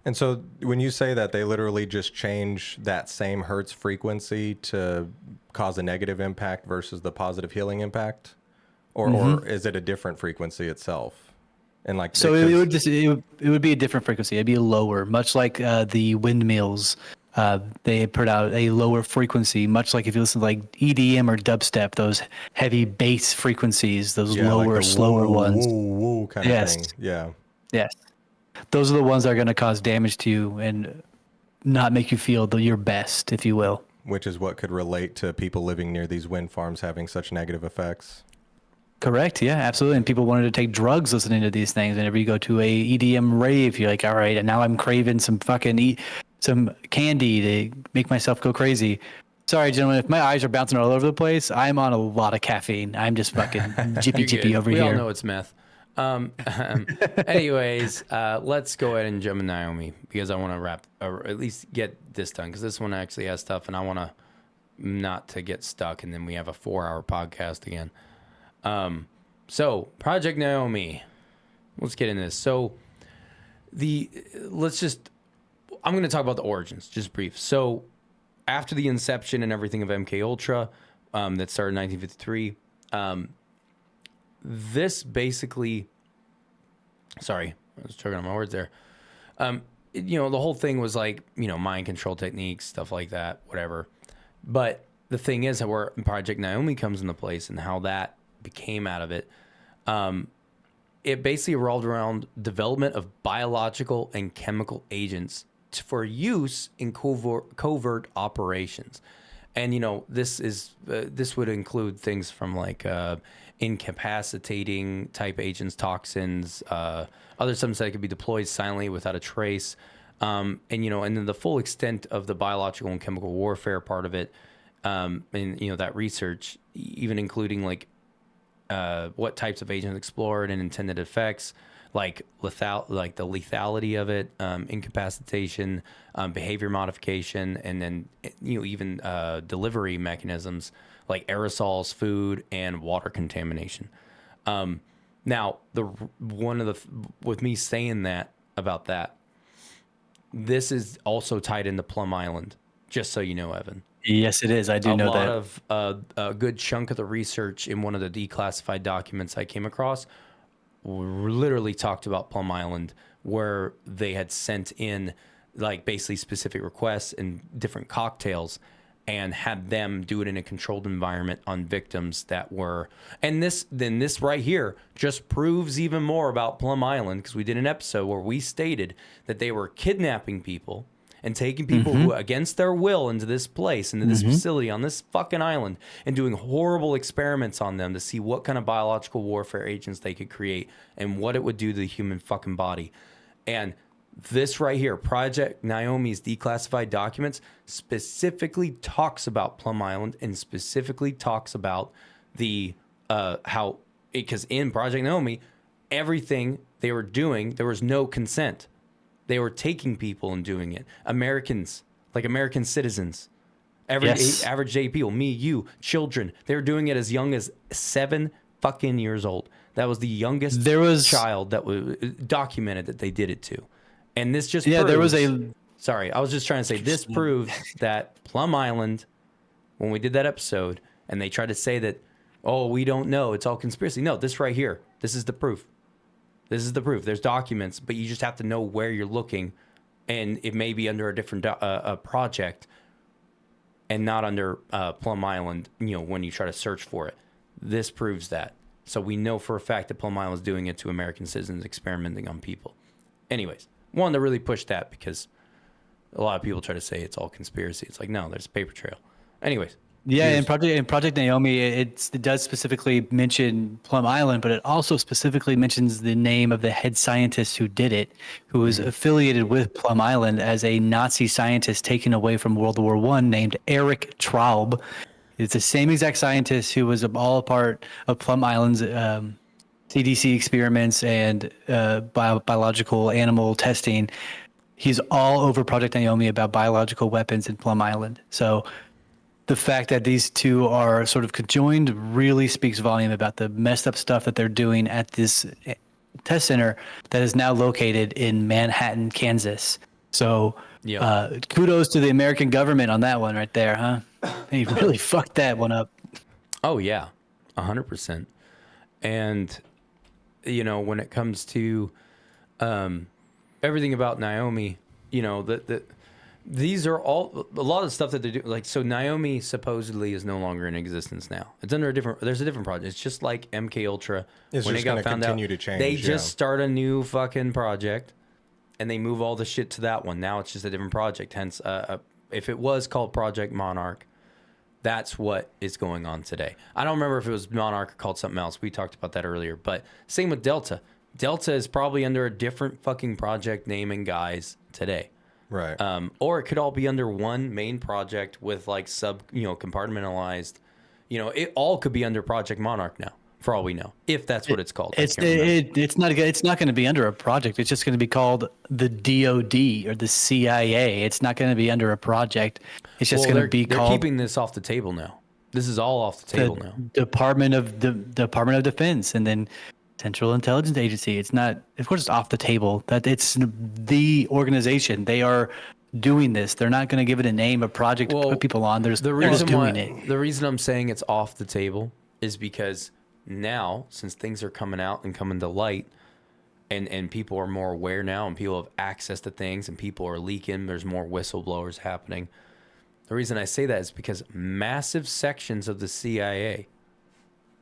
And so when you say that, they literally just change that same hertz frequency to cause a negative impact versus the positive healing impact, or is it a different frequency itself? And like, So it would just it would be a different frequency. It'd be lower, much like the windmills. They put out a lower frequency, much like if you listen to like EDM or dubstep, those heavy bass frequencies, those lower, like the slower woo, ones. woo, woo kind of Yes. thing. Yeah. Yes, those are the ones that are going to cause damage to you and not make you feel your best, if you will. Which is what could relate to people living near these wind farms having such negative effects. Correct. Yeah, absolutely. And people wanted to take drugs listening to these things. Whenever you go to a EDM rave, you're like, all right, and now I'm craving some fucking some candy to make myself go crazy. Sorry, gentlemen, if my eyes are bouncing all over the place, I'm on a lot of caffeine. I'm just fucking jippy You're jippy good. over we here. all know it's meth. Anyways, let's go ahead and jump in Naomi because I want to wrap, or at least get this done, because this one actually has stuff, and I want to not to get stuck, and then we have a 4-hour podcast again. So Project Naomi, let's get into this. So I'm going to talk about the origins, just brief. So after the inception and everything of MK Ultra, that started in 1953, this basically, sorry, I was choking on my words there. The whole thing was like, mind control techniques, stuff like that, whatever. But the thing is, where Project Naomi comes into place and how that became out of it, it basically revolved around development of biological and chemical agents for use in covert operations. And, this would include things from like incapacitating type agents, toxins, other substances that could be deployed silently without a trace. And then the full extent of the biological and chemical warfare part of it. And, that research, even including like what types of agents explored and intended effects, like the lethality of it, incapacitation, behavior modification, and then even delivery mechanisms like aerosols, food, and water contamination. Now, with me saying that about that, this is also tied into Plum Island, just so you know, Evan. Yes, it is. I do know that. A lot of a good chunk of the research in one of the declassified documents I came across literally talked about Plum Island, where they had sent in like basically specific requests and different cocktails and had them do it in a controlled environment on victims that were, and this right here just proves even more about Plum Island, because we did an episode where we stated that they were kidnapping people and taking people who against their will into this place, into this facility on this fucking island, and doing horrible experiments on them to see what kind of biological warfare agents they could create and what it would do to the human fucking body. And this right here, Project Naomi's declassified documents, specifically talks about Plum Island and specifically talks about the because in Project Naomi, everything they were doing, there was no consent. They were taking people and doing it. Americans, like American citizens, average day people, me, you, children. They were doing it as young as 7 fucking years old. That was the youngest child that was documented that they did it to. And this just proves, sorry, I was just trying to say this proves that Plum Island, when we did that episode, and they tried to say that oh, we don't know, it's all conspiracy. No, this right here, this is the proof. This is the proof. There's documents, but you just have to know where you're looking, and it may be under a different project and not under Plum Island, when you try to search for it. This proves that. So we know for a fact that Plum Island is doing it to American citizens, experimenting on people. Anyways, wanted to really push that because a lot of people try to say it's all conspiracy. It's like, no, there's a paper trail. Anyways. Yeah, in Project Naomi, it does specifically mention Plum Island, but it also specifically mentions the name of the head scientist who did it, who was affiliated with Plum Island as a Nazi scientist taken away from World War I named Erich Traub. It's the same exact scientist who was all a part of Plum Island's CDC experiments and biological animal testing. He's all over Project Naomi about biological weapons in Plum Island. So the fact that these two are sort of conjoined really speaks volume about the messed up stuff that they're doing at this test center that is now located in Manhattan, Kansas. So kudos to the American government on that one right there, huh? They really fucked that one up. Oh, yeah, 100%. And, when it comes to everything about Naomi, these are all a lot of the stuff that they do. Like, so Naomi supposedly is no longer in existence now. It's under there's a different project. It's just like MK It's when just it got going to found continue out, to change. they just start a new fucking project and they move all the shit to that one. Now it's just a different project. Hence, if it was called Project Monarch, that's what is going on today. I don't remember if it was Monarch or called something else. We talked about that earlier. But same with Delta. Delta is probably under a different fucking project name and guise today. Right. Or it could all be under one main project with like compartmentalized, it all could be under Project Monarch now, for all we know, if that's what it's called. It's not going to be under a project. It's just going to be called the DOD or the CIA. It's not going to be under a project. It's just going to be they're called keeping this off the table now. This is all off the table now. Department of Defense, and then Central Intelligence Agency. It's not, of course, it's off the table. That it's the organization. They are doing this. They're not going to give it a name, a project to put people on. They're just doing it. The reason I'm saying it's off the table is because now, since things are coming out and coming to light, and people are more aware now, and people have access to things, and people are leaking, there's more whistleblowers happening. The reason I say that is because massive sections of the CIA,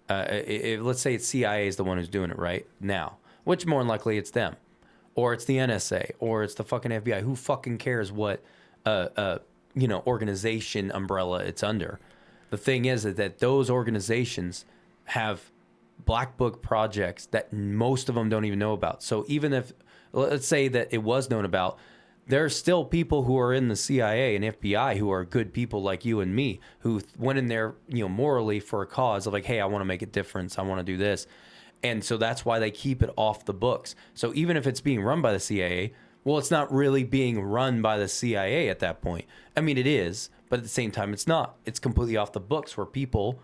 let's say it's CIA is the one who's doing it right now, which more than likely it's them, or it's the NSA, or it's the fucking FBI. Who fucking cares what organization umbrella it's under? The thing is that those organizations have black book projects that most of them don't even know about. So even if, let's say that it was known about, there's still people who are in the CIA and FBI who are good people like you and me who went in there, morally for a cause of like, hey, I want to make a difference. I want to do this. And so that's why they keep it off the books. So even if it's being run by the CIA, well, it's not really being run by the CIA at that point. I mean, it is, but at the same time, it's not. It's completely off the books where people,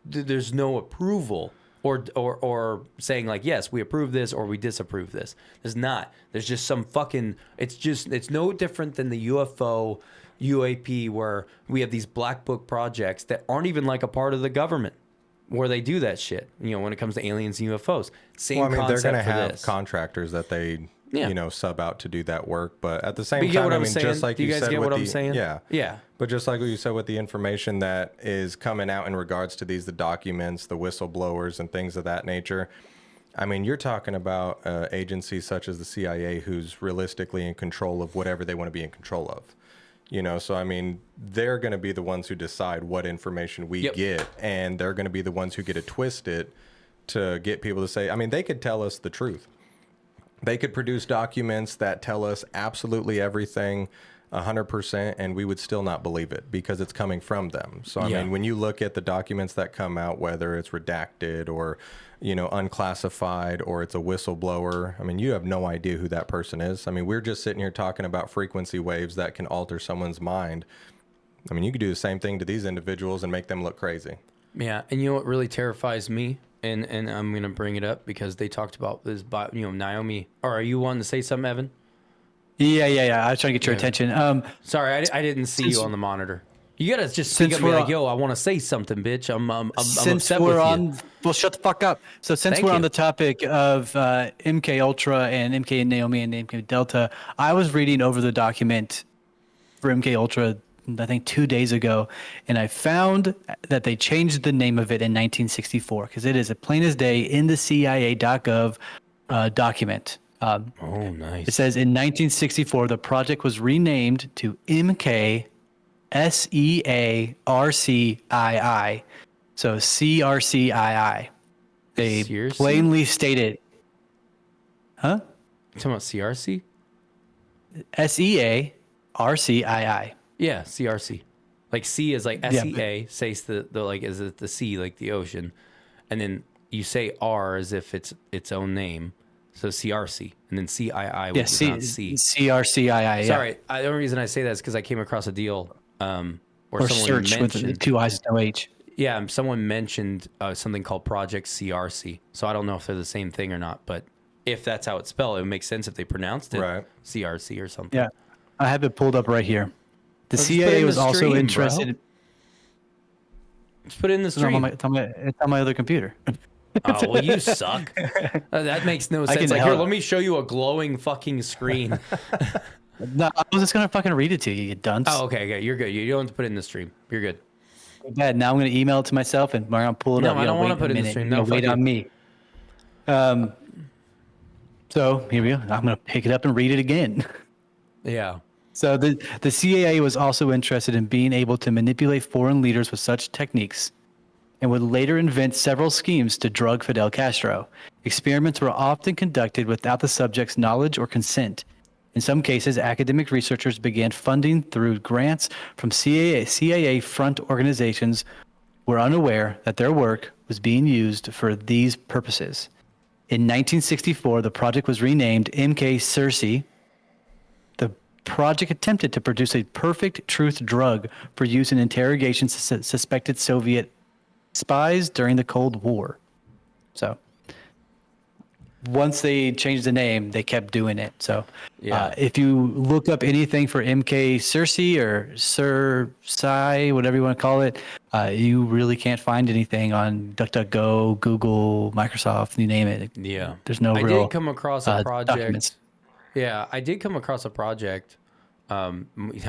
there's no approval or saying like, yes, we approve this or we disapprove this. There's not. There's just some fucking, it's no different than the UFO, UAP, where we have these black book projects that aren't even like a part of the government where they do that shit, when it comes to aliens and UFOs. Same concept they're going to for have this. contractors that they, sub out to do that work. But at the same you get time, what I I'm mean, saying? just like Do you guys said get with what I'm saying? Yeah. Yeah. But just like what you said with the information that is coming out in regards to the documents, the whistleblowers and things of that nature. I mean, you're talking about agencies such as the CIA who's realistically in control of whatever they want to be in control of. So I mean, they're going to be the ones who decide what information we get, and they're going to be the ones who get to twist it to get people to say, I mean, they could tell us the truth. They could produce documents that tell us absolutely everything 100%, and we would still not believe it because it's coming from them. So, I mean, when you look at the documents that come out, whether it's redacted or, unclassified, or it's a whistleblower, I mean, you have no idea who that person is. I mean, we're just sitting here talking about frequency waves that can alter someone's mind. I mean, you could do the same thing to these individuals and make them look crazy. Yeah, and you know what really terrifies me? And I'm going to bring it up because they talked about this, Naomi. Or are you wanting to say something, Evan? Yeah. I was trying to get your attention. Sorry, I didn't see you on the monitor. You gotta just speak Since up and be we're like, on- "Yo, I want to say something, bitch. I'm Since upset we're with on, you." well, shut the fuck up. So since Thank we're on you. the topic of MK Ultra and MK-NAOMI and MK Delta, I was reading over the document for MK Ultra, I think 2 days ago, and I found that they changed the name of it in 1964 because it is a plain as day in the CIA.gov document. Oh, nice. It says in 1964 the project was renamed to MK SEARCII. So CRCII. They Seriously? plainly stated, huh? You talking about CRC? SEARCII. Yeah, CRC. Like C is like Yeah, SEA, says the like is it the sea, like the ocean, and then you say R as if it's its own name, so CRC, and then CII Yeah, which is not C. CRCII. Yeah. Sorry, the only reason I say that is because I came across a deal where Or someone search with mentioned, two I's and no H. yeah, someone mentioned something called Projects CRC. So I don't know if they're the same thing or not, but if that's how it's spelled, it would make sense if they pronounced it Right. CRC or something. Yeah, I have it pulled up right here. The Well, just put it CIA in was the also stream, bro. interested. Just put it in the It's on stream. it's on my other computer. Oh, well, you suck. That makes no I sense. can Like, here, help. let me show you a glowing fucking screen. No, I was just gonna fucking read it to you, you dunce. Oh, okay. You're good. You don't have to put it in the stream. You're good. Bad. Now I'm gonna email it to myself and we're gonna pull it No, up. I You don't know, wanna wait put a it in the minute. stream. You No, know, wait fuck on you. me. So here we go. I'm gonna pick it up and read it again. Yeah. So the CIA was also interested in being able to manipulate foreign leaders with such techniques and would later invent several schemes to drug Fidel Castro. Experiments were often conducted without the subject's knowledge or consent. In some cases, academic researchers began funding through grants from CIA front organizations were unaware that their work was being used for these purposes. In 1964, the project was renamed MK-Circe. The project attempted to produce a perfect truth drug for use in interrogation suspected Soviet spies during the Cold War. So once they changed the name, they kept doing it. So Yeah. if you look up anything for MK Circe or Circe, whatever you want to call it, you really can't find anything on DuckDuckGo, Google, Microsoft, you name it. Yeah. There's no I real did come across a project. documents. Yeah, I did come across a project. How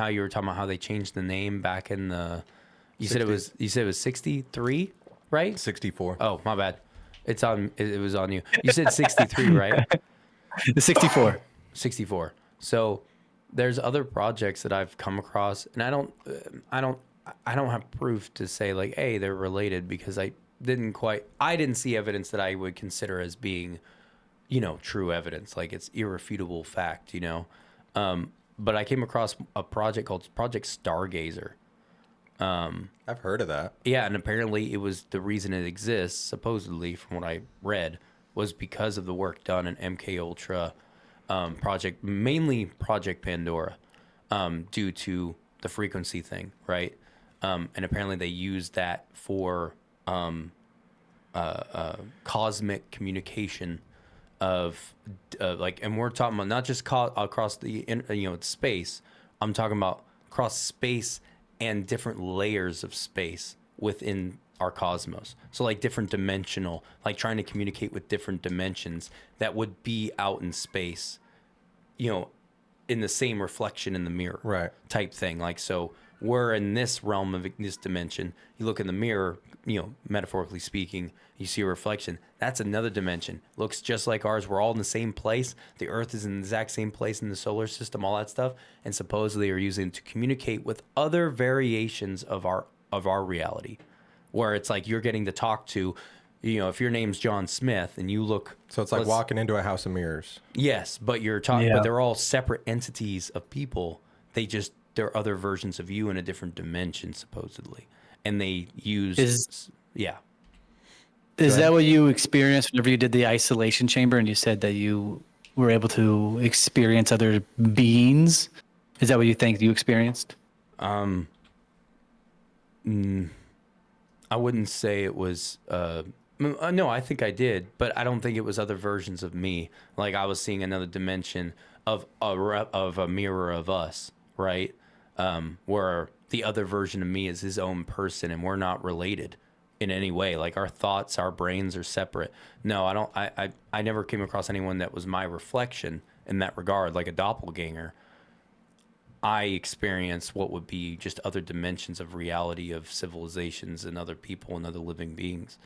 you were talking about how they changed the name back in the. You said it was 63, right? 64. Oh, my bad. It's on. It was on you. You said 63, right? The 64. 64. So there's other projects that I've come across, and I don't have proof to say like, hey, they're related because I didn't see evidence that I would consider as being, true evidence. Like it's irrefutable fact, But I came across a project called Project Stargazer. I've heard of that. Yeah, and apparently it was the reason it exists, supposedly, from what I read, was because of the work done in MK Ultra project, mainly Project Pandora, due to the frequency thing, right? And apparently they used that for cosmic communication of and we're talking about not just across the space. I'm talking about across space and different layers of space within our cosmos. So like different dimensional, like trying to communicate with different dimensions that would be out in space, in the same reflection in the mirror, Right. type thing. Like, so we're in this realm of this dimension. You look in the mirror, metaphorically speaking, you see a reflection. That's another dimension. Looks just like ours. We're all in the same place. The Earth is in the exact same place in the solar system, all that stuff. And supposedly are using it to communicate with other variations of our reality, where it's like you're getting to talk to, if your name's John Smith and you look. So it's like walking into a house of mirrors. Yes, but you're talking. Yeah. But they're all separate entities of people. They're other versions of you in a different dimension, supposedly, and they use. Yeah. Is that what you experienced whenever you did the isolation chamber and you said that you were able to experience other beings? Is that what you think you experienced? I wouldn't say it was. No, I think I did, but I don't think it was other versions of me. Like I was seeing another dimension of a mirror of us, right? Where the other version of me is his own person, and we're not related in any way. Like our thoughts, our brains are separate. No, I don't. I never came across anyone that was my reflection in that regard, like a doppelganger. I experience what would be just other dimensions of reality of civilizations and other people and other living beings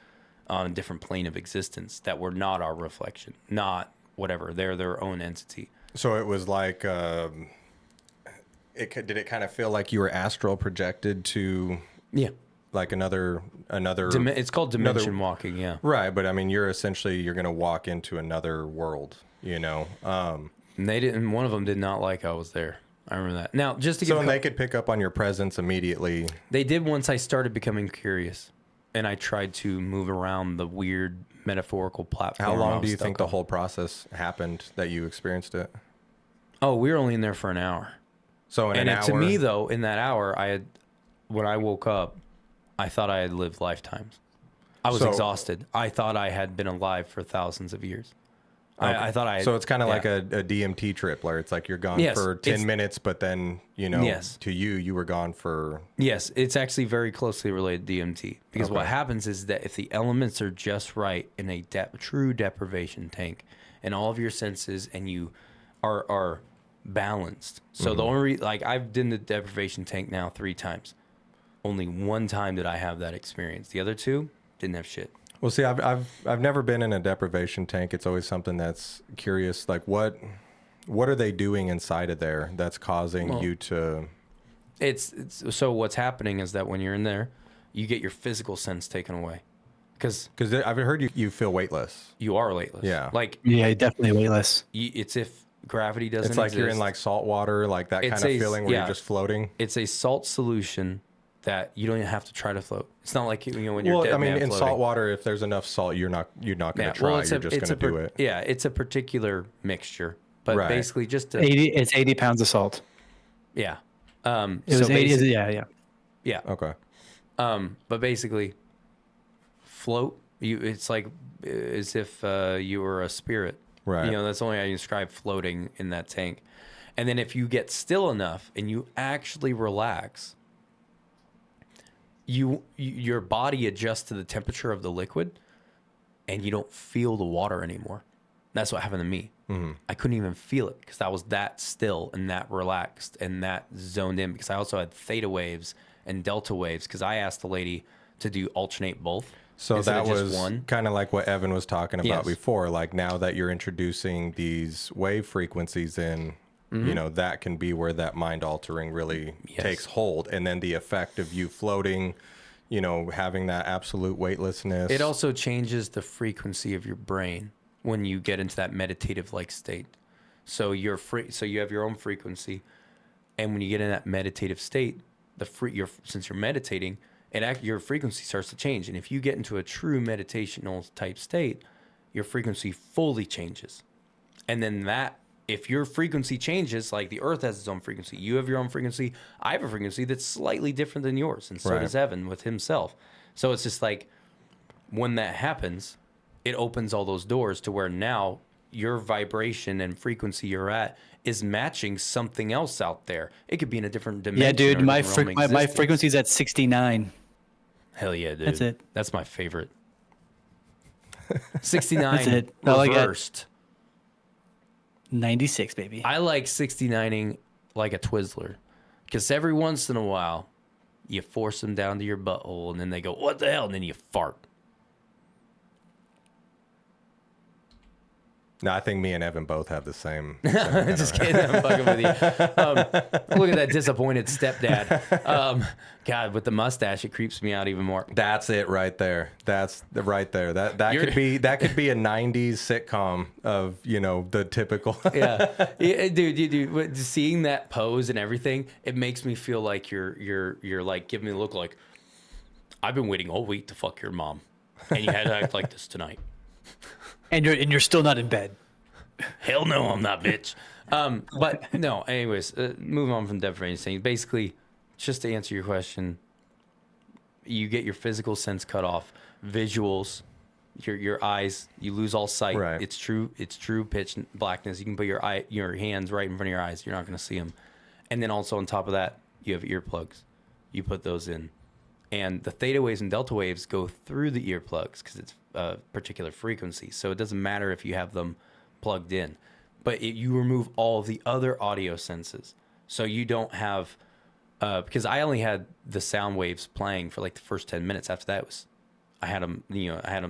on a different plane of existence that were not our reflection, not whatever. They're their own entity. So it was like, did it kind of feel like you were astral projected to Yeah. like another It's called dimension walking, yeah. right? But I mean, you're going to walk into another world, you know. And they didn't. One of them did not like I was there. I remember that. Now, just to So give they could pick up on your presence immediately. they did once I started becoming curious, and I tried to move around the weird metaphorical platform. How I long was do you stuck think the on. whole process happened that you experienced it? Oh, we were only in there for an hour. So in And an hour, to me, though, in that hour, when I woke up, I thought I had lived lifetimes. I was So- exhausted. I thought I had been alive for thousands of years. I thought I. so it's kind of yeah. like a DMT trip where it's like you're gone Yes, for 10 it's- minutes, but then, you know, Yes. to you were gone for... Yes, it's actually very closely related to DMT because what Okay. happens is that if the elements are just right in a true deprivation tank, and all of your senses and you are balanced. So the only like I've done the deprivation tank now 3 times. Only 1 time did I have that experience. The other 2 didn't have shit. Well, see, I've never been in a deprivation tank. It's always something that's curious. Like what are they doing inside of there that's causing you to... It's so what's happening is that when you're in there, you get your physical sense taken away because Because I've heard you feel weightless. you are weightless. Yeah. Like Yeah, definitely weightless. it's if gravity doesn't. It's like you're in exist. like salt water, like that It's kind of a- feeling where yeah. you're just floating. It's a salt solution that you don't even have to try to float. It's not like when you're Well, dead I mean, man in floating. salt water, if there's enough salt, you're not going to Yeah, try. well, You're just going to do it. Yeah, it's a particular mixture, but Right. basically just to 80. It's 80 pounds of salt. yeah. It was 80. Yeah. yeah. Okay. But basically, float. It's like as if you were a spirit. Right. You know, that's the only way I describe floating in that tank. And then if you get still enough and you actually relax, your body adjusts to the temperature of the liquid, and you don't feel the water anymore. That's what happened to me. Mm-hmm. I couldn't even feel it because I was that still and that relaxed and that zoned in because I also had theta waves and delta waves because I asked the lady to do alternate both. So instead that of just was one. kind of like what Evan was talking about Yes. before. Like now that you're introducing these wave frequencies in, you know, that can be where that mind altering really Yes. takes hold. And then the effect of you floating, you know, having that absolute weightlessness. It also changes the frequency of your brain when you get into that meditative like state. So you're free. So you have your own frequency, and when you get in that meditative state, since you're meditating, your frequency starts to change. And if you get into a true meditational type state, your frequency fully changes. And then if your frequency changes, like the Earth has its own frequency, you have your own frequency, I have a frequency that's slightly different than yours, and so Right. does Evan with himself. So it's just like when that happens, it opens all those doors to where now your vibration and frequency you're at is matching something else out there. It could be in a different dimension. Yeah, dude, or a my different realm of my existence. frequency's at 69. Hell yeah, dude. That's it. That's my favorite. 69 That's it. All I got. reversed. 96, baby. I like 69ing like a Twizzler because every once in a while you force them down to your butthole and then they go, what the hell? And then you fart. No, I think me and Evan both have the same. Just kidding. I'm fucking with you. Look at that disappointed stepdad. God, with the mustache, it creeps me out even more. That's it right there. That's right there. That could be a 90s sitcom of, you know, the typical. Yeah, dude. Seeing that pose and everything, it makes me feel like you're like giving me a look like I've been waiting all week to fuck your mom, and you had to act like this tonight. And you're still not in bed. Hell no, I'm not, bitch. But no, anyways, moving on from deprivation thing. Basically, just to answer your question, you get your physical sense cut off, visuals, your eyes, you lose all sight. Right. It's true pitch blackness. You can put your hands right in front of your eyes. You're not going to see them. And then also on top of that, you have earplugs. you put those in. And the theta waves and delta waves go through the earplugs because it's a particular frequency. So it doesn't matter if you have them plugged in. But you remove all of the other audio senses. So you don't have... because I only had the sound waves playing for like the first 10 minutes. After that, I had them,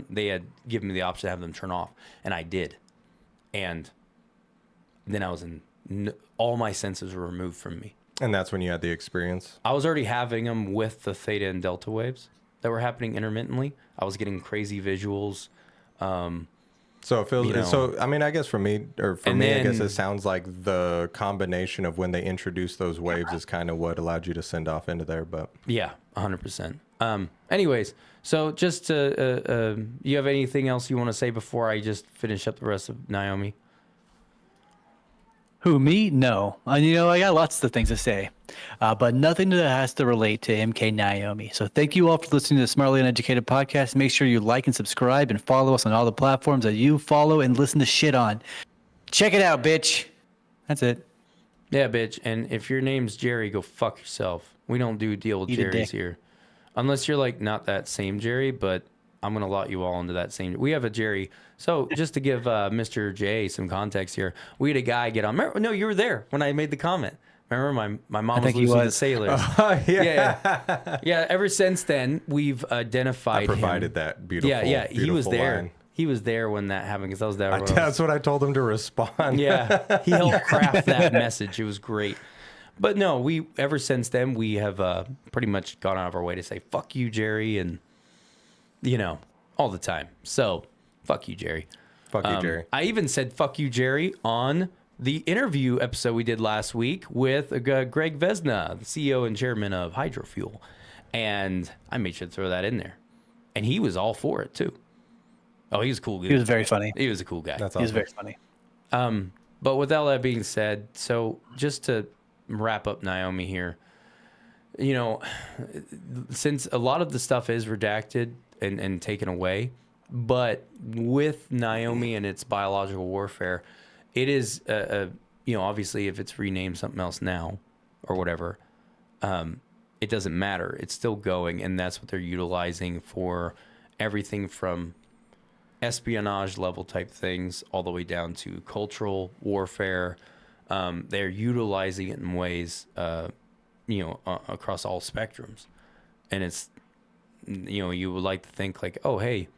they had given me the option to have them turn off. And I did. And then I was all my senses were removed from me. And that's when you had the experience? I was already having them with the theta and delta waves that were happening intermittently. I was getting crazy visuals. So it feels, I mean, I guess for me, I guess it sounds like the combination of when they introduced those waves is kind of what allowed you to send off into there, but. Yeah, 100%. Anyways, so just you have anything else you want to say before I just finish up the rest of Naomi? Who, me? No. I got lots of things to say, but nothing that has to relate to MK-NAOMI. So thank you all for listening to the Smartly Uneducated podcast. Make sure you like and subscribe and follow us on all the platforms that you follow and listen to shit on. Check it out, bitch. That's it. Yeah, bitch. And if your name's Jerry, go fuck yourself. We don't do deal with Jerry's here. Unless you're like not that same Jerry, but I'm going to lot you all into that same. We have a Jerry. So just to give Mr. J some context here, we had a guy get on. Remember, no, you were there when I made the comment. Remember, my mom was losing the sailors. Yeah. Ever since then, we've identified I provided him. That beautiful. Yeah. He was there. Line. He was there when that happened because I was there. That's what I told him to respond. Yeah, he helped craft that message. It was great. But no, ever since then we have pretty much gone out of our way to say fuck you, Jerry, and all the time. So fuck you, Jerry. Fuck you, Jerry. I even said fuck you, Jerry, on the interview episode we did last week with Greg Vesna, the CEO and chairman of Hydrofuel, and I made sure to throw that in there, and he was all for it too. Oh, he was a cool guy. He was very funny. He was a cool guy. That's awesome. He was very funny. But with all that being said, so just to wrap up Naomi here, since a lot of the stuff is redacted and taken away, but with Naomi and its biological warfare, it is, obviously if it's renamed something else now or whatever, it doesn't matter. It's still going, and that's what they're utilizing for everything from espionage level type things all the way down to cultural warfare. They're utilizing it in ways, across all spectrums. And it's, you would like to think like, oh, hey,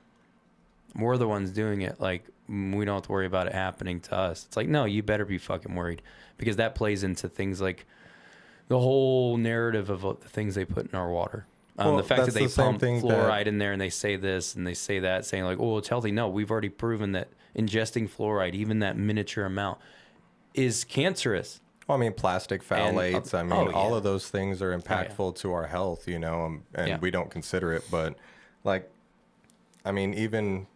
we're the ones doing it. Like, we don't have to worry about it happening to us. It's like, no, you better be fucking worried, because that plays into things like the whole narrative of the things they put in our water. The fact that they pump fluoride in there and they say this and they say that, saying like, oh, it's healthy. No, we've already proven that ingesting fluoride, even that miniature amount, is cancerous. Well, I mean, plastic phthalates, all of those things are impactful to our health, and we don't consider it. But, like, I mean, even,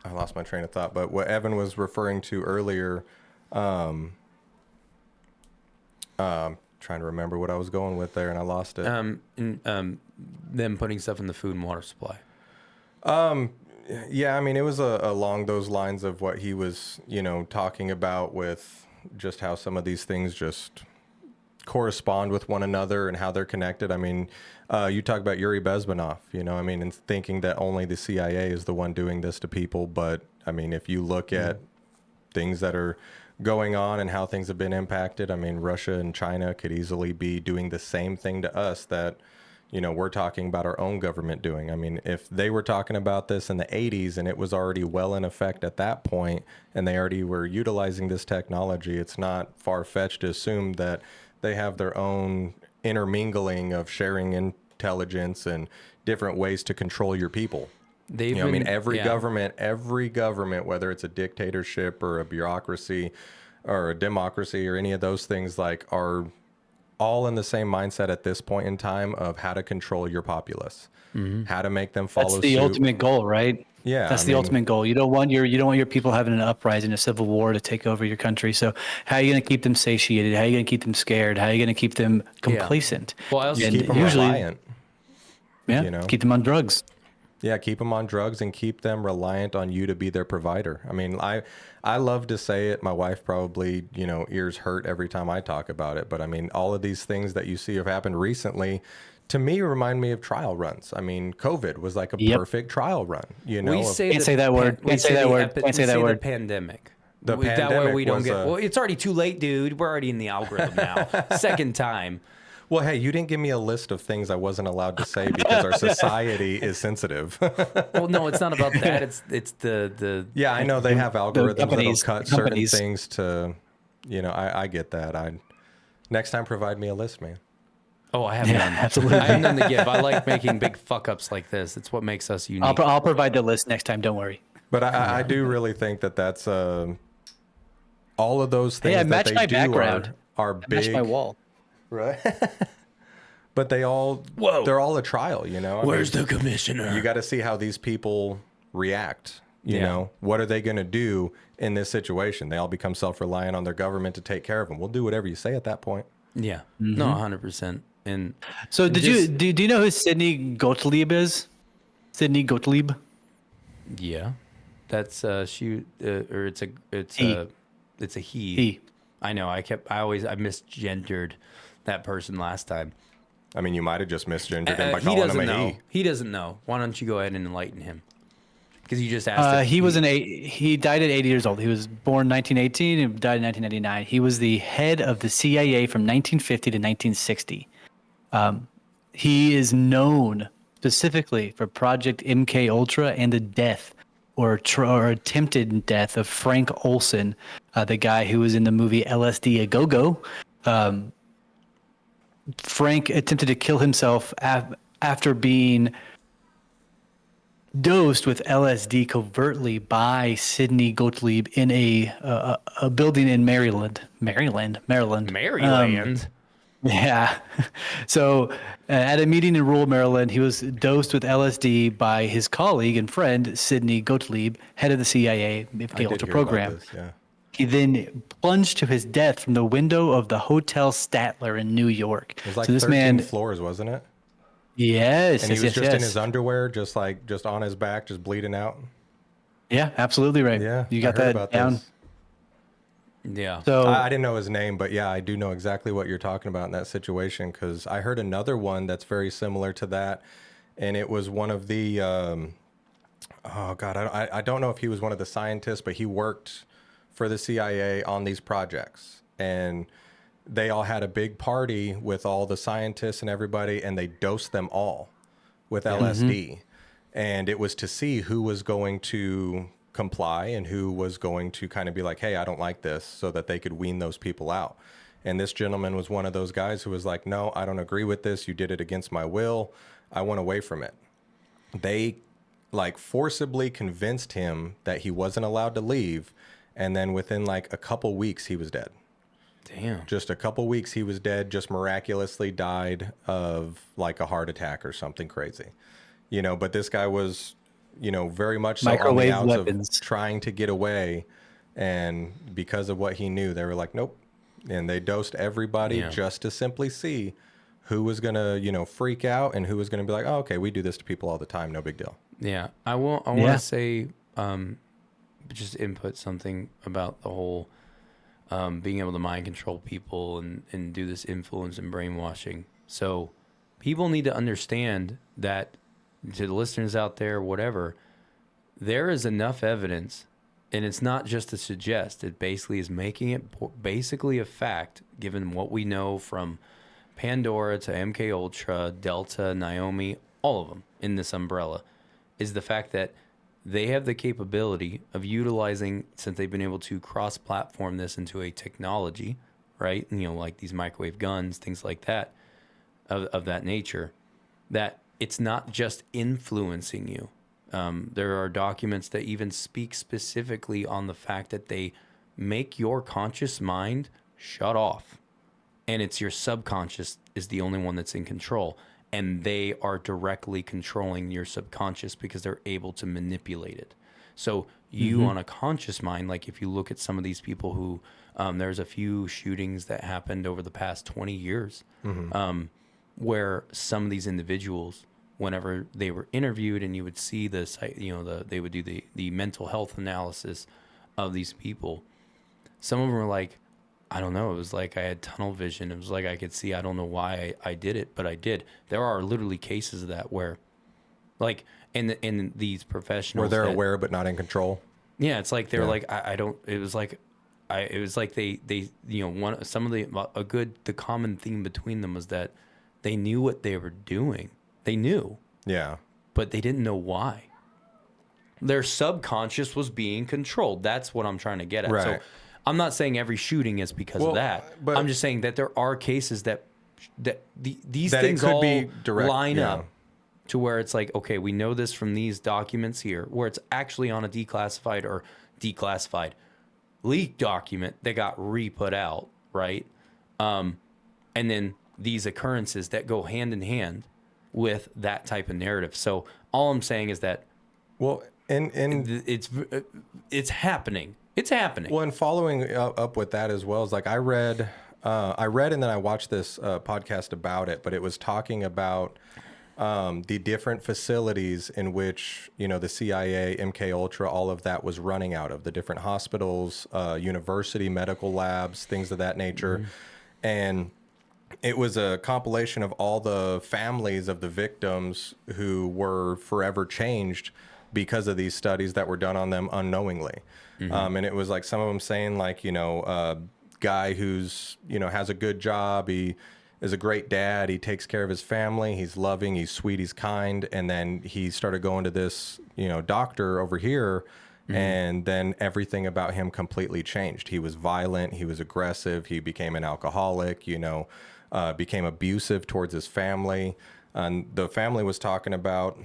I lost my train of thought, but what Evan was referring to earlier, trying to remember what I was going with there, and I lost it. Them putting stuff in the food and water supply. Yeah, I mean, it was along those lines of what he was, talking about with just how some of these things just correspond with one another and how they're connected. I mean, you talk about Yuri Bezmenov, and thinking that only the CIA is the one doing this to people. But, I mean, if you look at things that are going on and how things have been impacted, I mean, Russia and China could easily be doing the same thing to us that, we're talking about our own government doing. I mean, if they were talking about this in the 80s and it was already well in effect at that point, and they already were utilizing this technology, it's not far-fetched to assume that they have their own intermingling of sharing intelligence and different ways to control your people. Every government, whether it's a dictatorship or a bureaucracy or a democracy or any of those things, like, are all in the same mindset at this point in time of how to control your populace, how to make them follow suit. That's the ultimate goal, right? Yeah, that's the ultimate goal. You don't want your people having an uprising, a civil war to take over your country. So how are you going to keep them satiated? How are you going to keep them scared? How are you going to keep them complacent? Well, I also keep them reliant. Yeah, keep them on drugs. Yeah, keep them on drugs and keep them reliant on you to be their provider. I mean, I love to say it. My wife probably, ears hurt every time I talk about it. But I mean, all of these things that you see have happened recently, to me, remind me of trial runs. I mean, COVID was like a perfect trial run. We say Can't say that word. Can't say that word. Can't say that word. The pandemic. The That way pandemic we don't was get. Well, it's already too late, dude. We're already in the algorithm now. Second time. Well, hey, you didn't give me a list of things I wasn't allowed to say because our society is sensitive. Well, no, it's not about that. It's the. Yeah, I know they have algorithms that'll cut certain companies. things to, I get that. Next time, provide me a list, man. Oh, I have none. Absolutely. I have none to give. I like making big fuck ups like this. It's what makes us unique. I'll provide the list next time. Don't worry. But I do really think that that's all of those things Hey, I that matched they my do background. are I matched big. my wall. Right. But they're all a trial, I Where's mean, the commissioner? you got to see how these people react. You know, what are they going to do in this situation? They all become self-reliant on their government to take care of them. We'll do whatever you say at that point. Yeah. No, 100%. And So do you know who Sidney Gottlieb is? Sidney Gottlieb. yeah, that's she or it's He. a he. He. I know. I misgendered that person last time. I mean, you might have just misgendered him by He calling him doesn't a know. he. He doesn't know. Why don't you go ahead and enlighten him? Because you just asked. He died at 80 years old. He was born 1918 and died in 1999. He was the head of the CIA from 1950 to 1960. He is known specifically for Project MK-Ultra and the death or attempted death of Frank Olson, the guy who was in the movie LSD A Go-Go. Frank attempted to kill himself after being dosed with LSD covertly by Sidney Gottlieb in a building in Maryland. Maryland. Yeah. So at a meeting in rural Maryland, he was dosed with LSD by his colleague and friend, Sidney Gottlieb, head of the CIA I did MK-Ultra hear program. about this, yeah. He then plunged to his death from the window of the Hotel Statler in New York. It was like so this 13 man, floors, wasn't it? yes, And he yes, was yes, just in yes. his underwear, just on his back, just bleeding out. Yeah, absolutely right. Yeah, you I got heard that about down. this. Yeah. So I didn't know his name, but yeah, I do know exactly what you're talking about in that situation because I heard another one that's very similar to that, and it was one of the oh god, I don't know if he was one of the scientists, but he worked for the CIA on these projects, and they all had a big party with all the scientists and everybody, and they dosed them all with LSD, and it was to see who was going to comply and who was going to kind of be like, hey, I don't like this, so that they could wean those people out. And this gentleman was one of those guys who was like, no, I don't agree with this. You did it against my will. I went away from it. They forcibly convinced him that he wasn't allowed to leave. And then within a couple weeks, he was dead. Damn. Just a couple weeks, he was dead, just miraculously died of a heart attack or something crazy. But this guy was, very much so on the Microwave outs weapons. of trying to get away. And because of what he knew, they were like, nope. And they dosed everybody just to simply see who was going to, freak out and who was going to be like, oh, okay, we do this to people all the time. No big deal. Yeah. I want to say, just input something about the whole being able to mind control people and do this influence and brainwashing. So people need to understand that, to the listeners out there, whatever, there is enough evidence, and it's not just to suggest, it basically is making it basically a fact, given what we know from Pandora to MK-Ultra, Delta, Naomi, all of them in this umbrella, is the fact that they have the capability of utilizing, since they've been able to cross-platform this into a technology, right? Like these microwave guns, things like that, of that nature, that it's not just influencing you. There are documents that even speak specifically on the fact that they make your conscious mind shut off. And it's your subconscious is the only one that's in control. And they are directly controlling your subconscious because they're able to manipulate it. So you on a conscious mind, like if you look at some of these people who, there's a few shootings that happened over the past 20 years where some of these individuals whenever they were interviewed, and you would see they would do the mental health analysis of these people. Some of them were like, I don't know. It was like I had tunnel vision. It was like I could see. I don't know why I did it, but I did. There are literally cases of that where, like, in these professionals, where they're aware but not in control. Yeah, it's like they're like I don't. It was like they the common theme between them was that they knew what they were doing. They knew. Yeah. But they didn't know why. Their subconscious was being controlled. That's what I'm trying to get at. Right. So I'm not saying every shooting is because of that. But I'm just saying that there are cases that these that things it could all be direct, line up to where it's like, okay, we know this from these documents here, where it's actually on a declassified leaked document that got re-put out, right? And then these occurrences that go hand in hand with that type of narrative. So all I'm saying is that, well, it's happening. It's happening. Well, and following up with that as well is like I read and then I watched this podcast about it, but it was talking about the different facilities in which, the CIA, MK Ultra, all of that was running out of, the different hospitals, university medical labs, things of that nature. And it was a compilation of all the families of the victims who were forever changed because of these studies that were done on them unknowingly. And it was like some of them saying like, guy who's, has a good job. He is a great dad. He takes care of his family. He's loving, he's sweet, he's kind. And then he started going to this, doctor over here. And then everything about him completely changed. He was violent. He was aggressive. He became an alcoholic, became abusive towards his family. And the family was talking about,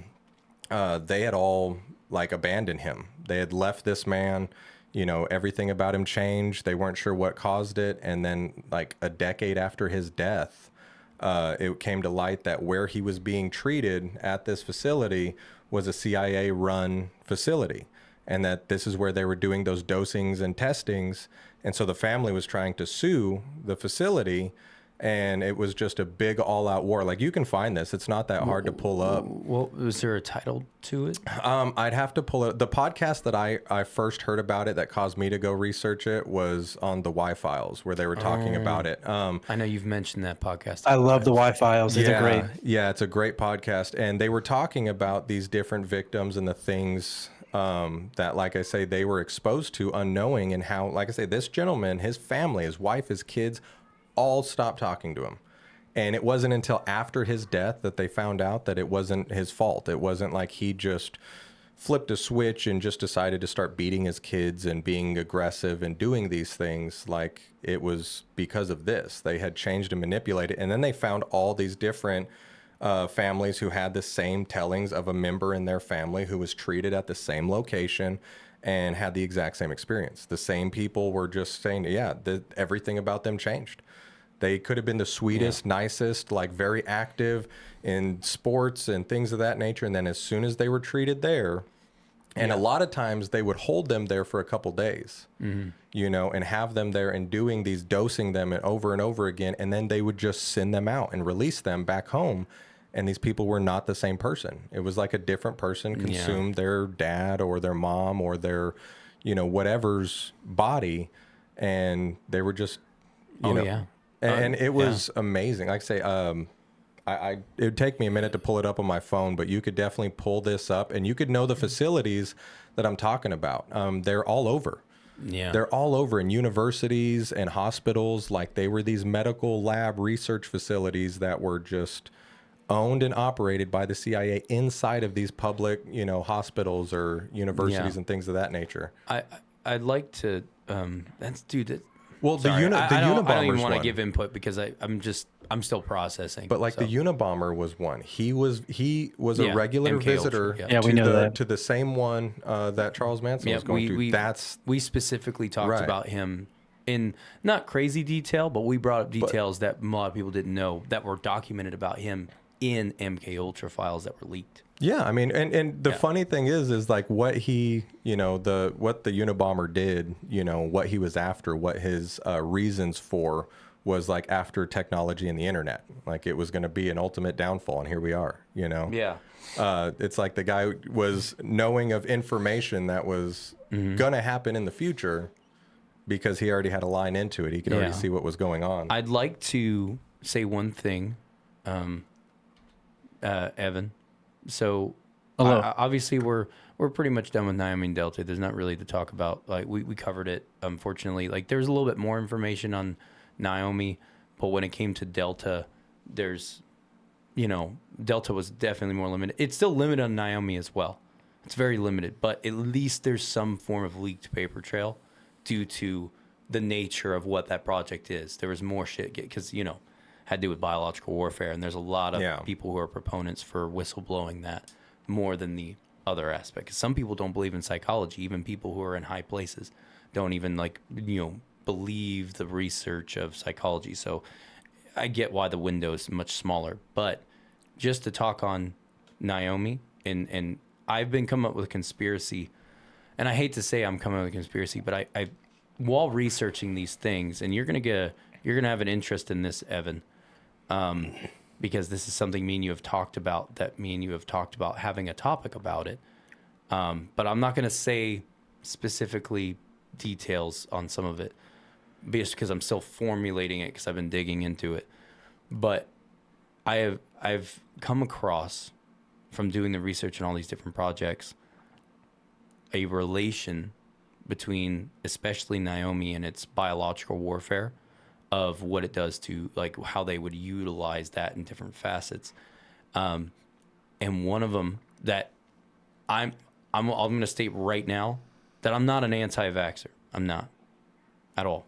they had all like abandoned him. They had left this man, everything about him changed. They weren't sure what caused it. And then like a decade after his death, it came to light that where he was being treated at this facility was a CIA run facility. And that this is where they were doing those dosings and testings. And so the family was trying to sue the facility. And it was just a big all-out war. Like, you can find this. It's not that hard to pull up. Well, was there a title to it? I'd have to pull it. The podcast that I first heard about it that caused me to go research it was on the Y-Files, where they were talking about it. I know you've mentioned that podcast. I love the Y-Files. It's great. Yeah, it's a great podcast. And they were talking about these different victims and the things that, like I say, they were exposed to unknowing, and how, like I say, this gentleman, his family, his wife, his kids, all stopped talking to him. And it wasn't until after his death that they found out that it wasn't his fault. It wasn't like he just flipped a switch and just decided to start beating his kids and being aggressive and doing these things. Like, it was because of this. They had changed and manipulated. And then they found all these different families who had the same tellings of a member in their family who was treated at the same location and had the exact same experience. The same people were just saying, everything about them changed. They could have been the sweetest, nicest, like very active in sports and things of that nature. And then as soon as they were treated there, and a lot of times they would hold them there for a couple days, and have them there and doing these, dosing them and over again. And then they would just send them out and release them back home. And these people were not the same person. It was like a different person consumed their dad or their mom or their, whatever's body. And they were just, And it was amazing. Like I say, it would take me a minute to pull it up on my phone, but you could definitely pull this up and you could know the facilities that I'm talking about. They're all over. Yeah. They're all over in universities and hospitals. Like, they were these medical lab research facilities that were just owned and operated by the CIA inside of these public, hospitals or universities and things of that nature. I'd like to, well, sorry, the I don't even want to one. give input because I'm still processing. But like the Unabomber was one. He was a regular MK visitor Ultra, to the same one that Charles Manson was going to. We specifically talked about him in not crazy detail, but we brought up details that a lot of people didn't know that were documented about him in MK Ultra files that were leaked. Yeah, I mean, and the funny thing is like what he, what the Unabomber did, what he was after, what his reasons for was like after technology and the internet. Like it was going to be an ultimate downfall, and here we are, you know? Yeah. It's like the guy was knowing of information that was going to happen in the future because he already had a line into it. He could already see what was going on. I'd like to say one thing, Evan. So obviously we're pretty much done with Naomi and Delta. There's not really to talk about. Like we covered it, unfortunately. Like there's a little bit more information on Naomi, but when it came to Delta, there's, you know, Delta was definitely more limited. It's still limited on Naomi as well. It's very limited, but at least there's some form of leaked paper trail due to the nature of what that project is. There was more shit because, you know, had to do with biological warfare, and there's a lot of people who are proponents for whistleblowing that more than the other aspect. 'Cause some people don't believe in psychology. Even people who are in high places don't even, like, you know, believe the research of psychology. So I get why the window is much smaller. But just to talk on Naomi, and I've been coming up with a conspiracy, and I hate to say I'm coming up with a conspiracy, but I while researching these things, and you're gonna have an interest in this, Evan, because this is something me and you have talked about, having a topic about it. But I'm not gonna say specifically details on some of it, just because I'm still formulating it because I've been digging into it. But I've come across, from doing the research on all these different projects, a relation between especially Naomi and its biological warfare, of what it does to, like, how they would utilize that in different facets. And one of them that I'm going to state right now that I'm not an anti-vaxxer. I'm not at all.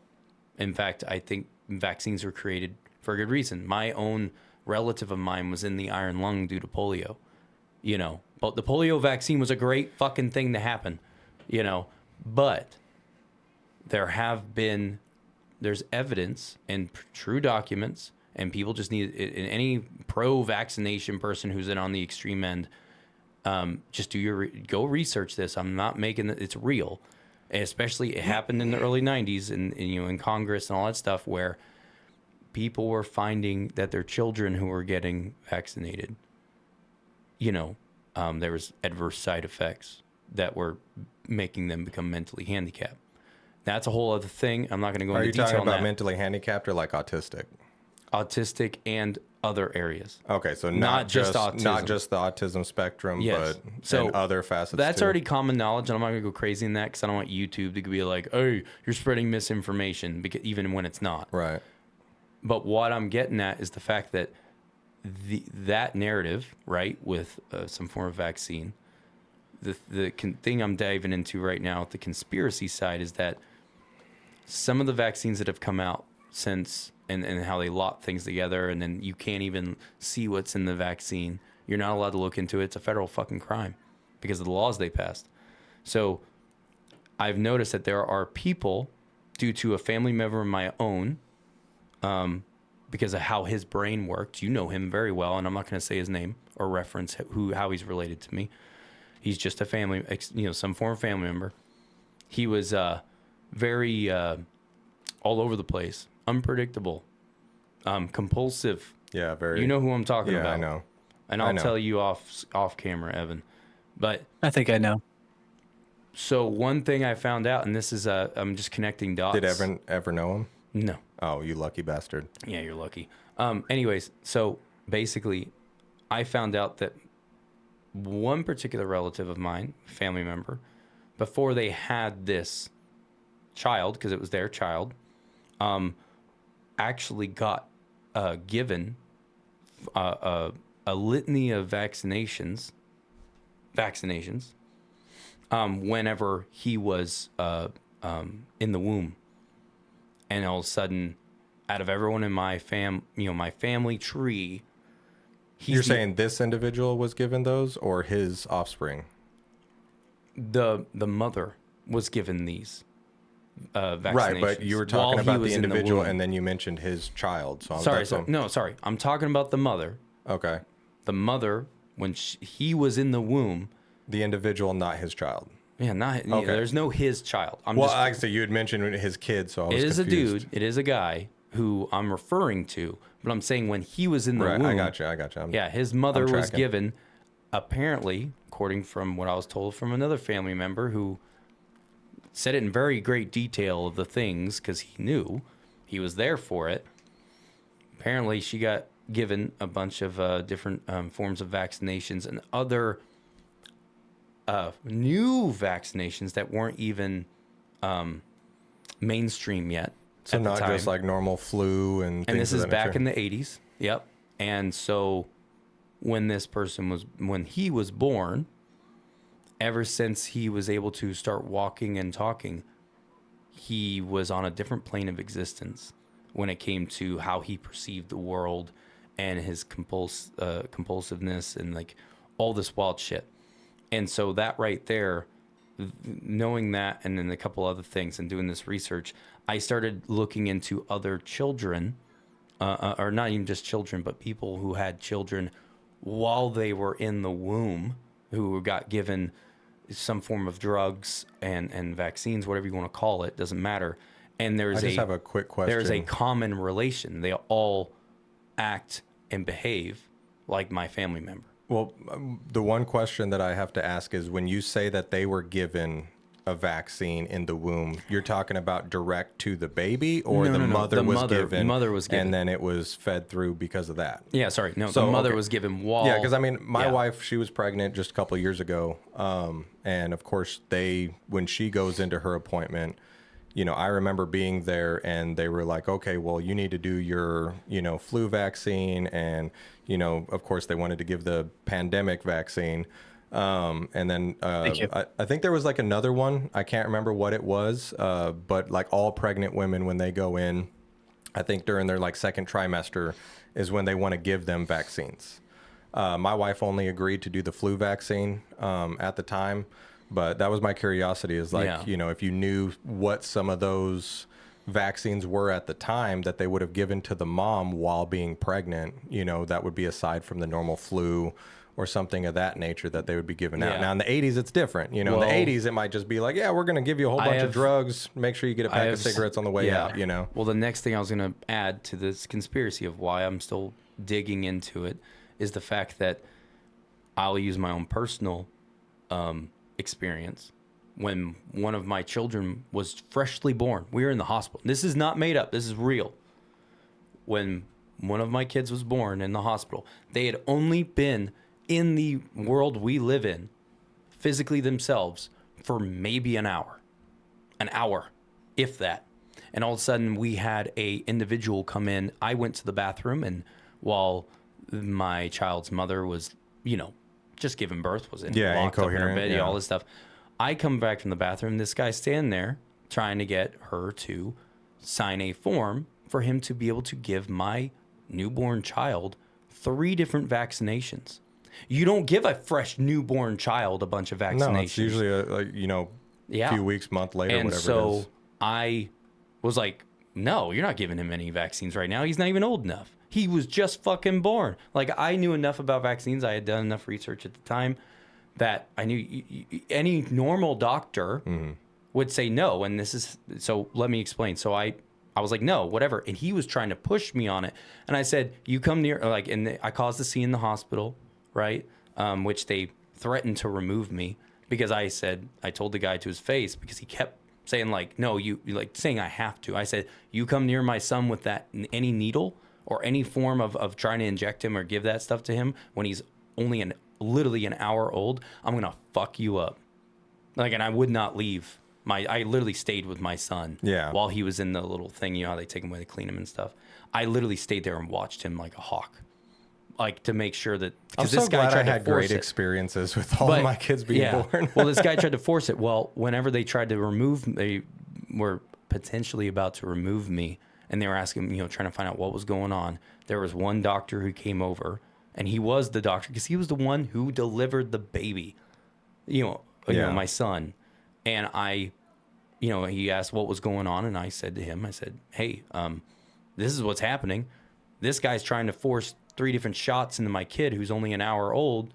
In fact, I think vaccines were created for a good reason. My own relative of mine was in the iron lung due to polio, you know, but the polio vaccine was a great fucking thing to happen, you know, but there's evidence and true documents, and people just need, in any pro-vaccination person who's in on the extreme end, just go research this. I'm not making it, it's real. And especially it happened in the early 90s and you know, in Congress and all that stuff, where people were finding that their children who were getting vaccinated, you know, there was adverse side effects that were making them become mentally handicapped. That's a whole other thing. I'm not going to go into detail on that. Are you talking about mentally handicapped or like autistic? Autistic and other areas. Okay, so not just autism. Not just the autism spectrum, but and other facets. That's already common knowledge, and I'm not going to go crazy in that because I don't want YouTube to be like, "Oh, you're spreading misinformation," because even when it's not. Right. But what I'm getting at is the fact that that narrative, right, with some form of vaccine, the thing I'm diving into right now, the conspiracy side, is that some of the vaccines that have come out since, and how they lot things together, and then you can't even see what's in the vaccine. You're not allowed to look into it. It's a federal fucking crime because of the laws they passed. So I've noticed that there are people, due to a family member of my own, because of how his brain worked. You know him very well, and I'm not going to say his name or reference how he's related to me. He's just a family, you know, some form of family member. He was very all over the place, unpredictable, compulsive. Yeah, very. You know who I'm talking about. Yeah, I know. And I'll tell you off camera, Evan. But I think I know. So one thing I found out, and this is I'm just connecting dots. Did Evan ever know him? No. Oh, you lucky bastard. Yeah, you're lucky. Anyways, so basically, I found out that one particular relative of mine, family member, before they had this child, because it was their child, actually got given a litany of vaccinations, whenever he was in the womb. And all of a sudden, out of everyone in my my family tree, you're saying this individual was given those, or his offspring? The mother was given these vaccinations. Right, but you were talking about the individual, and then you mentioned his child. So sorry. I'm talking about the mother. Okay. The mother, when he was in the womb. The individual, not his child. Yeah, not. Okay. There's no his child. Like I said, you had mentioned his kid, so I was confused. It is a dude. It is a guy. who I'm referring to, but I'm saying when he was in the Right, womb. I got you. Yeah, his mother I'm was tracking. given, apparently, according from what I was told from another family member who said it in very great detail of the things because he knew he was there for it. Apparently, she got given a bunch of different forms of vaccinations and other new vaccinations that weren't even mainstream yet. So at the not time. just like normal flu and things And this of is that back nature. in the 80s. Yep. And so when he was born, ever since he was able to start walking and talking, he was on a different plane of existence when it came to how he perceived the world and his compulsiveness and like all this wild shit. And so that right there, knowing that and then a couple other things and doing this research, I started looking into other children, or not even just children, but people who had children while they were in the womb who got given some form of drugs and vaccines, whatever you want to call it, doesn't matter. And I just have a quick question. There's a common relation. They all act and behave like my family member. Well, the one question that I have to ask is when you say that they were given a vaccine in the womb, you're talking about direct to the baby or No, the no, no. mother The was mother- given? mother was given. And then it was fed through because of that. Yeah, sorry. No, So, the mother okay. was given while... Yeah, because I mean, my Yeah. wife, she was pregnant just a couple of years ago. And of course, when she goes into her appointment, I remember being there and they were like, okay, well, you need to do your, flu vaccine. And, of course, they wanted to give the pandemic vaccine. And then Thank you. I think there was like another one. I can't remember what it was. But like all pregnant women, when they go in, I think during their like second trimester is when they want to give them vaccines. My wife only agreed to do the flu vaccine at the time, but that was my curiosity is like, Yeah. if you knew what some of those vaccines were at the time that they would have given to the mom while being pregnant, that would be aside from the normal flu or something of that nature that they would be giving out. Yeah. Now in the 80s, it's different. In the 80s, it might just be like, yeah, we're going to give you a whole bunch of drugs. Make sure you get a pack of cigarettes on the way out, Well, the next thing I was going to add to this conspiracy of why I'm still digging into it is the fact that I'll use my own personal experience. When one of my children was freshly born, we were in the hospital. This is not made up. This is real. When one of my kids was born in the hospital, they had only been in the world we live in, physically themselves, for maybe an hour, if that. And all of a sudden, we had a individual come in. I went to the bathroom, and while my child's mother was, just giving birth, was locked up in her incoherent, bed, yeah. all this stuff. I come back from the bathroom. This guy's standing there trying to get her to sign a form for him to be able to give my newborn child 3 different vaccinations. You don't give a fresh newborn child a bunch of vaccinations. No, it's usually a few weeks, month later, and whatever so it is. I was like, no, you're not giving him any vaccines right now. He's not even old enough. He was just fucking born. Like, I knew enough about vaccines. I had done enough research at the time that I knew any normal doctor would say no. And so let me explain. So I was like, no, whatever. And he was trying to push me on it. And I said, you come near, and I caused a scene in the hospital, right? Which they threatened to remove me because I told the guy to his face because he kept saying like, no, you like saying I have to. I said, you come near my son with any needle or any form of trying to inject him or give that stuff to him when he's only literally an hour old, I'm going to fuck you up. Like, and I would not leave. I literally stayed with my son while he was in the little thing, how they take him away, they clean him and stuff. I literally stayed there and watched him like a hawk. Like, to make sure that... I'm so glad I had great experiences with all of my kids being born. Well, this guy tried to force it. Well, whenever they tried to they were potentially about to remove me, and they were asking, trying to find out what was going on. There was one doctor who came over, and he was the doctor because he was the one who delivered the baby, my son. And he asked what was going on, and I said to him, hey, this is what's happening. This guy's trying to force 3 different shots into my kid who's only an hour old,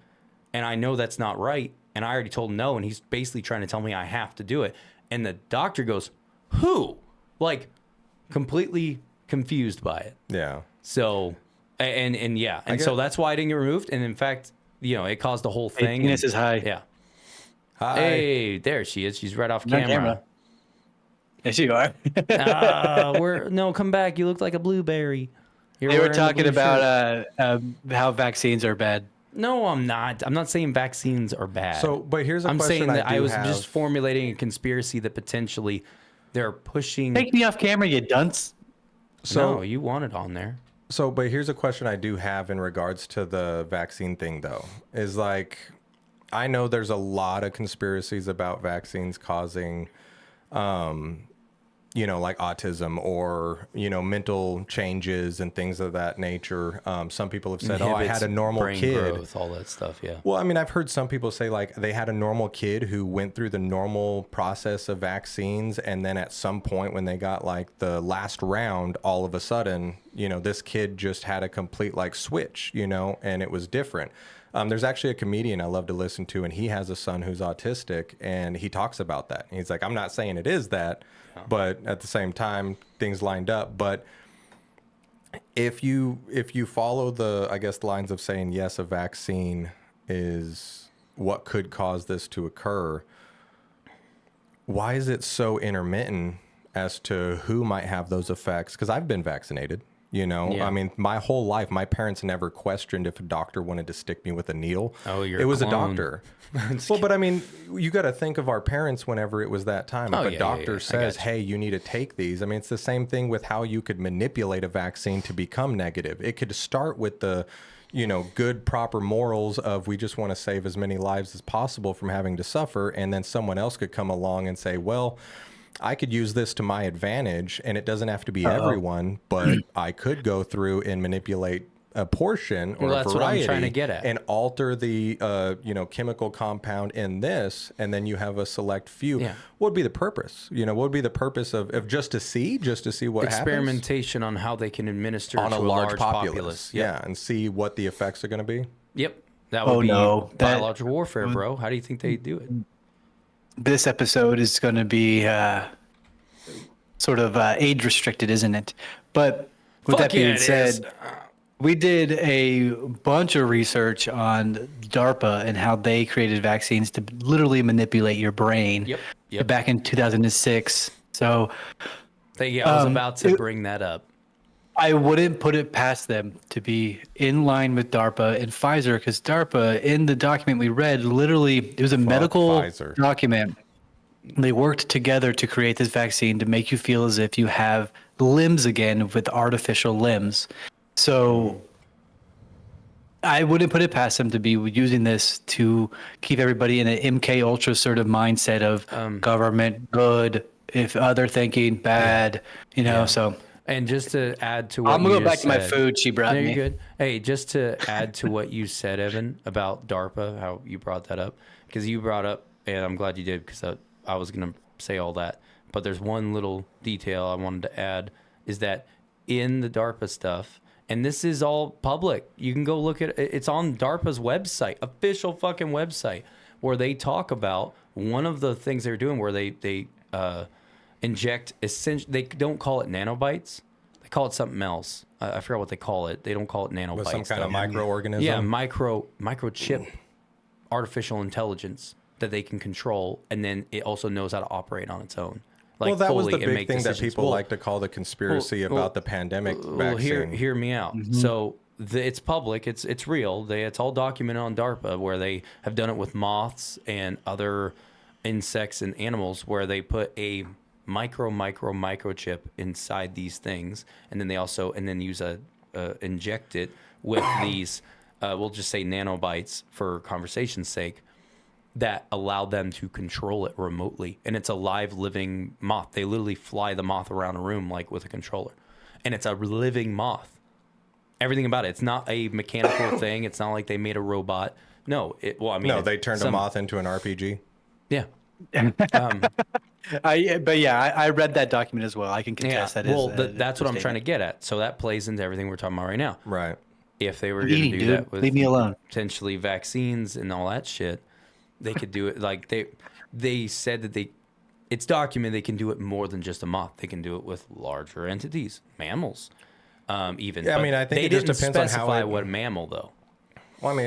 and I know that's not right. And I already told him no, and he's basically trying to tell me I have to do it. And the doctor goes, who? Like, completely confused by it. Yeah. So, and yeah, and so that's why I didn't get removed. And in fact, you know, it caused the whole thing. Penis is high. Yeah. Hi. Hey, there she is. She's right off Not camera. Yes, you are. No, come back. You look like a blueberry. They were talking about how vaccines are bad. No, I'm not. I'm not saying vaccines are bad. So, but here's a I'm question saying that I do was have. just formulating a conspiracy that potentially they're pushing. Take me off camera, you dunce. So, No, you want it on there. So, but here's a question I do have in regards to the vaccine thing, though, is like, I know there's a lot of conspiracies about vaccines causing, you know, like autism or, you know, mental changes and things of that nature. Some people have said, oh, I had a normal brain kid. growth, all that stuff. Yeah. Well, I mean, I've heard some people say like they had a normal kid who went through the normal process of vaccines. And then at some point when they got like the last round, all of a sudden, you know, this kid just had a complete like switch, you know, and it was different. There's actually a comedian I love to listen to, and he has a son who's autistic, and he talks about that. He's like, I'm not saying it is that, but at the same time, things lined up. But if you follow the, I guess, lines of saying, yes, a vaccine is what could cause this to occur, why is it so intermittent as to who might have those effects? Because I've been vaccinated. You know, Yeah. I mean, my whole life, my parents never questioned if a doctor wanted to stick me with a needle. Oh, you're It was a clone. a doctor. Well, but I mean, you got to think of our parents whenever it was that time. Oh, If yeah, a doctor yeah. I says, got you. hey, you need to take these. I mean, it's the same thing with how you could manipulate a vaccine to become negative. It could start with the, you know, good, proper morals of we just want to save as many lives as possible from having to suffer. And then someone else could come along and say, well, I could use this to my advantage, and it doesn't have to be everyone, but I could go through and manipulate a portion or Well, a that's what I'm variety trying to get at. and alter the you know, chemical compound in this, and then you have a select few. Yeah. What would be the purpose? You know, what would be the purpose of just to see what happens Experimentation on how they can administer on to a large populace? Yep. Yeah, and see what the effects are going to be. Yep. That would Oh, be no. biological warfare, bro. How do you think they do it? This episode is going to be sort of age restricted, isn't it? But with that Fuck yeah, being it said, is. we did a bunch of research on DARPA and how they created vaccines to literally manipulate your brain. Yep. Back in 2006. So I was about to bring that up. I wouldn't put it past them to be in line with DARPA and Pfizer, because DARPA, in the document we read, literally, it was a medical Pfizer. document. They worked together to create this vaccine to make you feel as if you have limbs again with artificial limbs. So I wouldn't put it past them to be using this to keep everybody in an MK Ultra sort of mindset of government good, if other thinking bad, you know. So And just to add to what I'm gonna you go back just to my said- food she brought No, me. you're good. Hey, just to add to what you said, Evan, about DARPA, how you brought that up, because you brought up, and I'm glad you did, because I was going to say all that. But there's one little detail I wanted to add, is that in the DARPA stuff, and this is all public, you can go look at it. It's on DARPA's website, official fucking website, where they talk about one of the things they're doing where they inject they don't call it nanobites. They call it something else. I forgot what they call it. They don't call it nanobites. With some kind of though. microorganism. Yeah, microchip artificial intelligence that they can control, and then it also knows how to operate on its own. Like Well, that was fully the and big make thing that decisions. people Well, like to call the conspiracy about the pandemic well, vaccine. hear me out. So it's public. It's real. It's all documented on DARPA, where they have done it with moths and other insects and animals, where they put a microchip inside these things, and then they also use inject it with these we'll just say nanobites for conversation's sake, that allow them to control it remotely. And it's a live living moth. They literally fly the moth around a room like with a controller, and it's a living moth. Everything about it. It's not a mechanical thing. It's not like they made a robot. No, they turned a moth into an RPG. Yeah. I read that document as well. I can contest that. Well, is, that's what I'm trying to get at. So that plays into everything we're talking about right now. Right. If they were I'm going to eating, do dude. that with Leave me alone. potentially vaccines and all that shit, they could do it. Like they said that it's documented they can do it more than just a moth. They can do it with larger entities, mammals, even. Yeah, I mean, I think they it just didn't depends on how specify it- what mammal though. Well,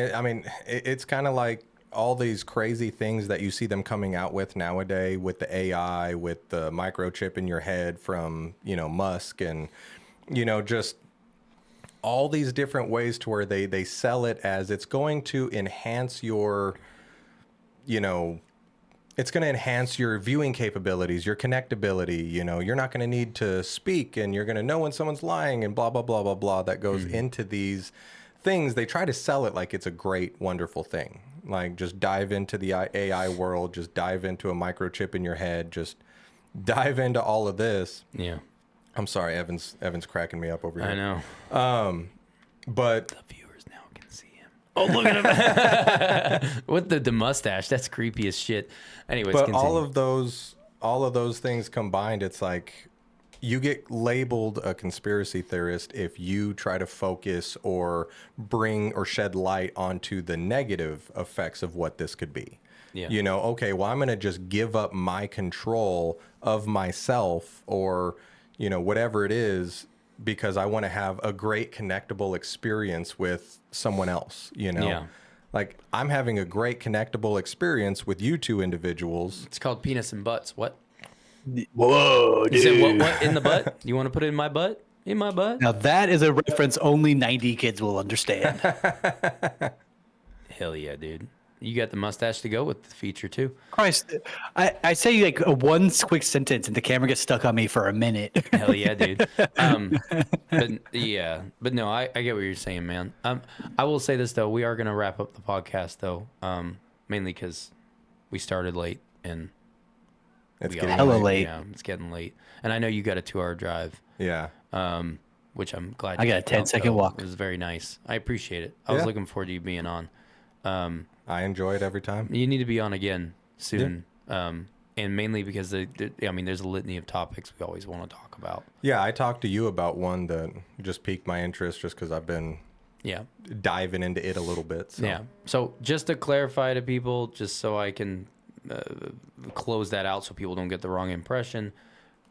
it's kind of like all these crazy things that you see them coming out with nowadays with the AI, with the microchip in your head from, Musk and, just all these different ways to where they sell it as it's going to enhance your, it's going to enhance your viewing capabilities, your connectability. You're not going to need to speak and you're going to know when someone's lying and blah, blah, blah, blah, blah. That goes into these things. They try to sell it like it's a great, wonderful thing. Like just dive into the AI world, just dive into a microchip in your head, just dive into all of this. Yeah. I'm sorry, Evan's cracking me up over here. I know. But The viewers now can see him. Oh, look at him with the mustache. That's creepy as shit. Anyways, but continue. all of those things combined, it's like you get labeled a conspiracy theorist if you try to focus or bring or shed light onto the negative effects of what this could be. Yeah. Okay, well, I'm going to just give up my control of myself or, whatever it is, because I want to have a great connectable experience with someone else, Yeah. Like I'm having a great connectable experience with you two individuals. It's called penis and butts. What? Whoa, You said what in the butt? You want to put it in my butt? In my butt? Now that is a reference only 90 kids will understand. Hell yeah, dude. You got the mustache to go with the feature too. Christ, I say like a one quick sentence and the camera gets stuck on me for a minute. Hell yeah, dude. But no, I get what you're saying, man. I will say this though, we are gonna wrap up the podcast though, mainly because we started late and It's we getting Hella late. late. Yeah, it's getting late, and I know you got a 2-hour drive. Yeah. Which I'm glad. I got a you 10-second felt. walk. It was very nice. I appreciate it. I was Yeah. looking forward to you being on. I enjoy it every time. You need to be on again soon. And mainly because there's a litany of topics we always want to talk about. Yeah, I talked to you about one that just piqued my interest just because I've been Yeah. diving into it a little bit. So. Yeah. So just to clarify to people, just so I can close that out so people don't get the wrong impression,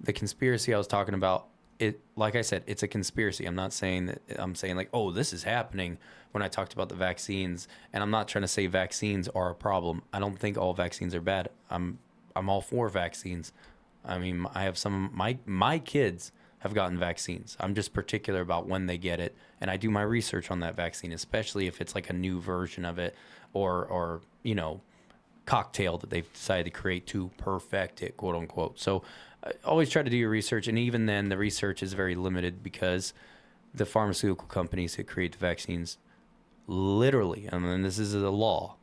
the conspiracy I was talking about, it, like I said, it's a conspiracy. I'm not saying that. I'm saying like, oh, this is happening when I talked about the vaccines, and I'm not trying to say vaccines are a problem. I don't think all vaccines are bad. I'm all for vaccines. I mean, I have some my kids have gotten vaccines. I'm just particular about when they get it, and I do my research on that vaccine, especially if it's like a new version of it or cocktail that they've decided to create to perfect it, quote unquote. So always try to do your research, and even then the research is very limited because the pharmaceutical companies that create the vaccines literally, and then this is a law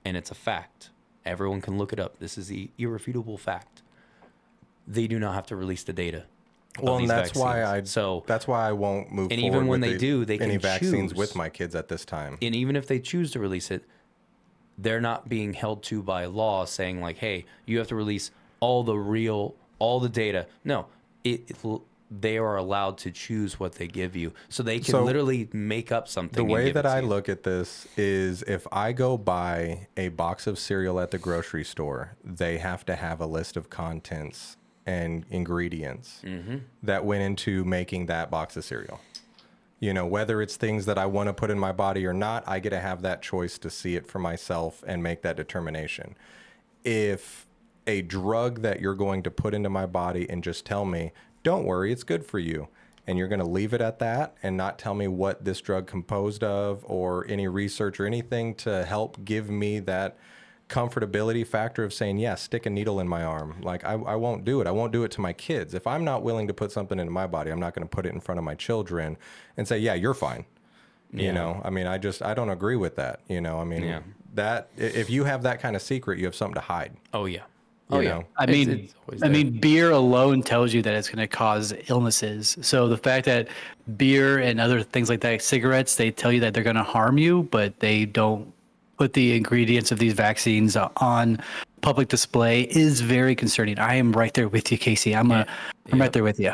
and it's a fact, everyone can look it up, this is the irrefutable fact, they do not have to release the data of Well, and these that's vaccines. that's why I won't move and forward even when with they do, they any can vaccines choose. with my kids at this time. And even if they choose to release it, they're not being held to by law saying like, hey, you have to release all the data. No, they are allowed to choose what they give you. So they can literally make up something. The and way give that it to I you. look at this is if I go buy a box of cereal at the grocery store, they have to have a list of contents and ingredients that went into making that box of cereal. Whether it's things that I want to put in my body or not, I get to have that choice to see it for myself and make that determination. If a drug that you're going to put into my body and just tell me, don't worry, it's good for you, and you're going to leave it at that and not tell me what this drug composed of or any research or anything to help give me that comfortability factor of saying, yeah, stick a needle in my arm. Like I won't do it. I won't do it to my kids. If I'm not willing to put something into my body, I'm not going to put it in front of my children and say, yeah, you're fine. I don't agree with that. That if you have that kind of secret, you have something to hide. Oh yeah. You Oh yeah. know? I It's always I there. mean, beer alone tells you that it's going to cause illnesses. So the fact that beer and other things like that, cigarettes, they tell you that they're going to harm you, but they don't put the ingredients of these vaccines on public display is very concerning. I am right there with you, Casey. I'm right there with you.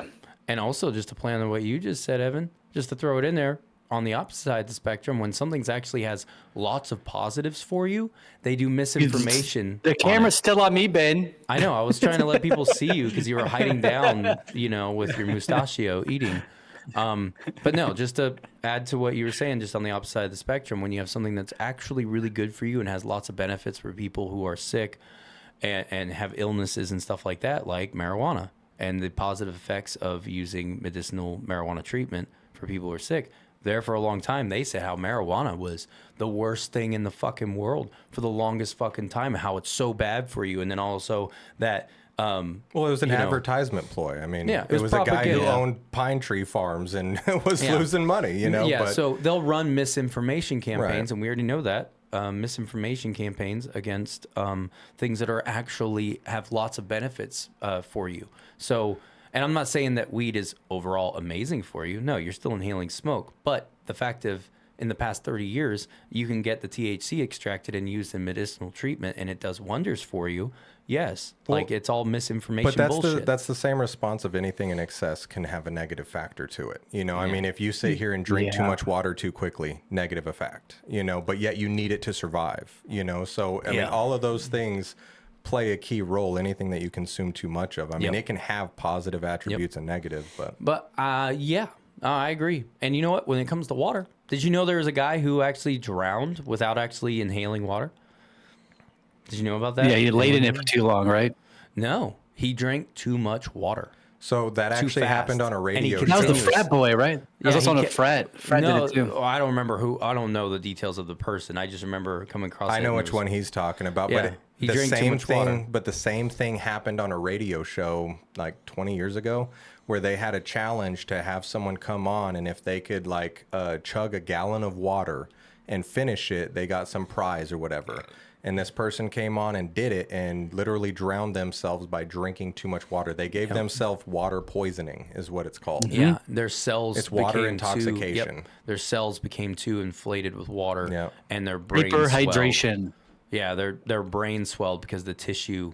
And also, just to play on what you just said, Evan, just to throw it in there, on the opposite side of the spectrum, when something's actually has lots of positives for you, they do misinformation. The camera's still on me, Ben. I know. I was trying to let people see you because you were hiding down, with your mustachio eating. But no, just to add to what you were saying, just on the opposite side of the spectrum, when you have something that's actually really good for you and has lots of benefits for people who are sick and have illnesses and stuff like that, like marijuana and the positive effects of using medicinal marijuana treatment for people who are sick. There for a long time, they said how marijuana was the worst thing in the fucking world for the longest fucking time, how it's so bad for you. And then also that... well, it was an advertisement ploy. I mean, yeah, it was a guy who propaganda. owned pine tree farms and was losing money, Yeah, but so they'll run misinformation campaigns, Right. and we already know that. Misinformation campaigns against things that are actually have lots of benefits for you. So, and I'm not saying that weed is overall amazing for you. No, you're still inhaling smoke. But the fact of in the past 30 years, you can get the THC extracted and used in medicinal treatment, and it does wonders for you. Yes, Well, it's all misinformation but that's bullshit. that's the same response of anything in excess can have a negative factor to it. I mean, if you sit here and drink too much water too quickly, negative effect, but yet you need it to survive, So, I mean, all of those things play a key role. Anything that you consume too much of. I mean, it can have positive attributes and negative, But I agree. And you know what? When it comes to water, did you know there was a guy who actually drowned without actually inhaling water? Did you know about that? Yeah, you laid in it for too long, right? No, he drank too much water. So that Too actually fast. happened on a And he radio That was the show. frat boy, right? That was Yeah, also he on a ca- frat. Frat No, did it too. I don't remember who. I don't know the details of the person. I just remember coming across. I it know and it which was- one he's talking about, Yeah, but he the drank too same much thing. water. But the same thing happened on a radio show like 20 years ago, where they had a challenge to have someone come on, and if they could chug a gallon of water and finish it, they got some prize or whatever. And this person came on and did it and literally drowned themselves by drinking too much water. They gave themselves water poisoning, is what it's called. Yeah, their cells. It's water became intoxication. Their cells became too inflated with water. Yep. And their brain swelled. Hyperhydration. Yeah, their brain swelled because the tissue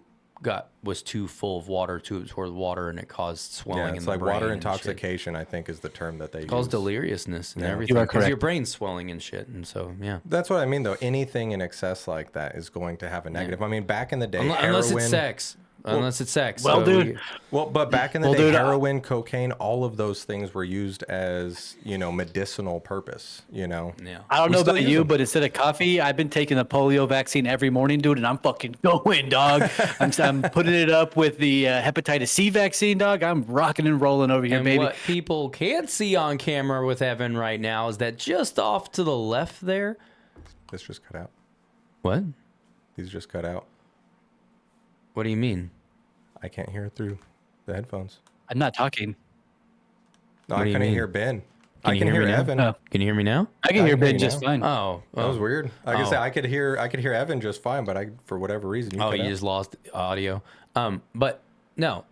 was too full of water to absorb water, and it caused swelling Yeah, in it's the like brain. water and shit. intoxication, I think, is the term that they use. Cause deliriousness and everything. You are Because your correct. brain's swelling and shit. And so, yeah. That's what I mean, though. Anything in excess like that is going to have a negative. I mean, back in the day, Unless heroin, it's sex. Unless it's sex. Well, So dude, but back in the Well, day, dude, heroin, cocaine, all of those things were used as, medicinal purpose, Yeah. I don't We know still about use you, them. but instead of coffee, I've been taking the polio vaccine every morning, dude, and I'm fucking going, dog. I'm putting it up with the hepatitis C vaccine, dog. I'm rocking and rolling over here, And baby. what people can't see on camera with Evan right now is that just off to the left there. This just cut out. What? These just cut out. What do you mean? I can't hear it through the headphones. I'm not talking. No, What I do you couldn't mean? hear Ben. Can I you can hear hear me now? Evan. Oh. Can you hear me now? I can hear can hear Ben you just now. fine. Oh. That was weird. Like I Oh. said, I could hear Evan just fine, but for whatever reason, you Oh, cut you out. just lost audio. But no.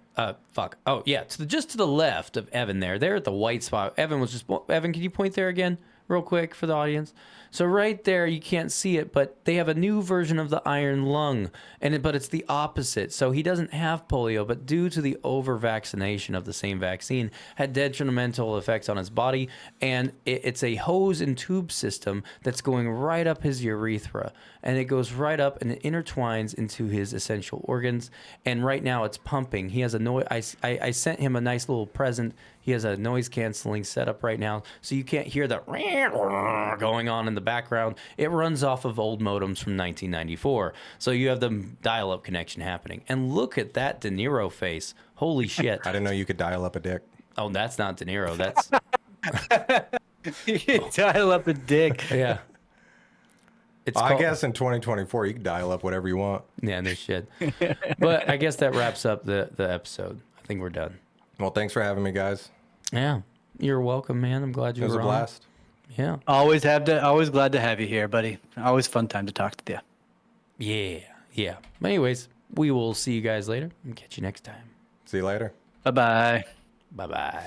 Fuck. Oh, yeah. Just to the left of Evan there. There at the white spot. Evan, can you point there again real quick for the audience? So right there, you can't see it, but they have a new version of the iron lung, but it's the opposite. So he doesn't have polio, but due to the over-vaccination of the same vaccine, had detrimental effects on his body, and it's a hose and tube system that's going right up his urethra, and it goes right up and it intertwines into his essential organs, and right now it's pumping. He has a noise. I sent him a nice little present. He has a noise canceling setup right now, so you can't hear the going on in the background. It runs off of old modems from 1994, so you have the dial-up connection happening. And look at that De Niro face. Holy shit. I didn't know you could dial up a dick. Oh, that's not De Niro. That's You can dial up a dick. yeah. It's I called- guess in 2024, you can dial up whatever you want. Yeah, no shit. But I guess that wraps up the episode. I think we're done. Well, thanks for having me, guys. Yeah, you're welcome, man. I'm glad you It was were a on. blast. Yeah. Always glad to have you here, buddy. Always fun time to talk to you. Yeah. But anyways, we will see you guys later and catch you next time. See you later. Bye-bye. Bye-bye.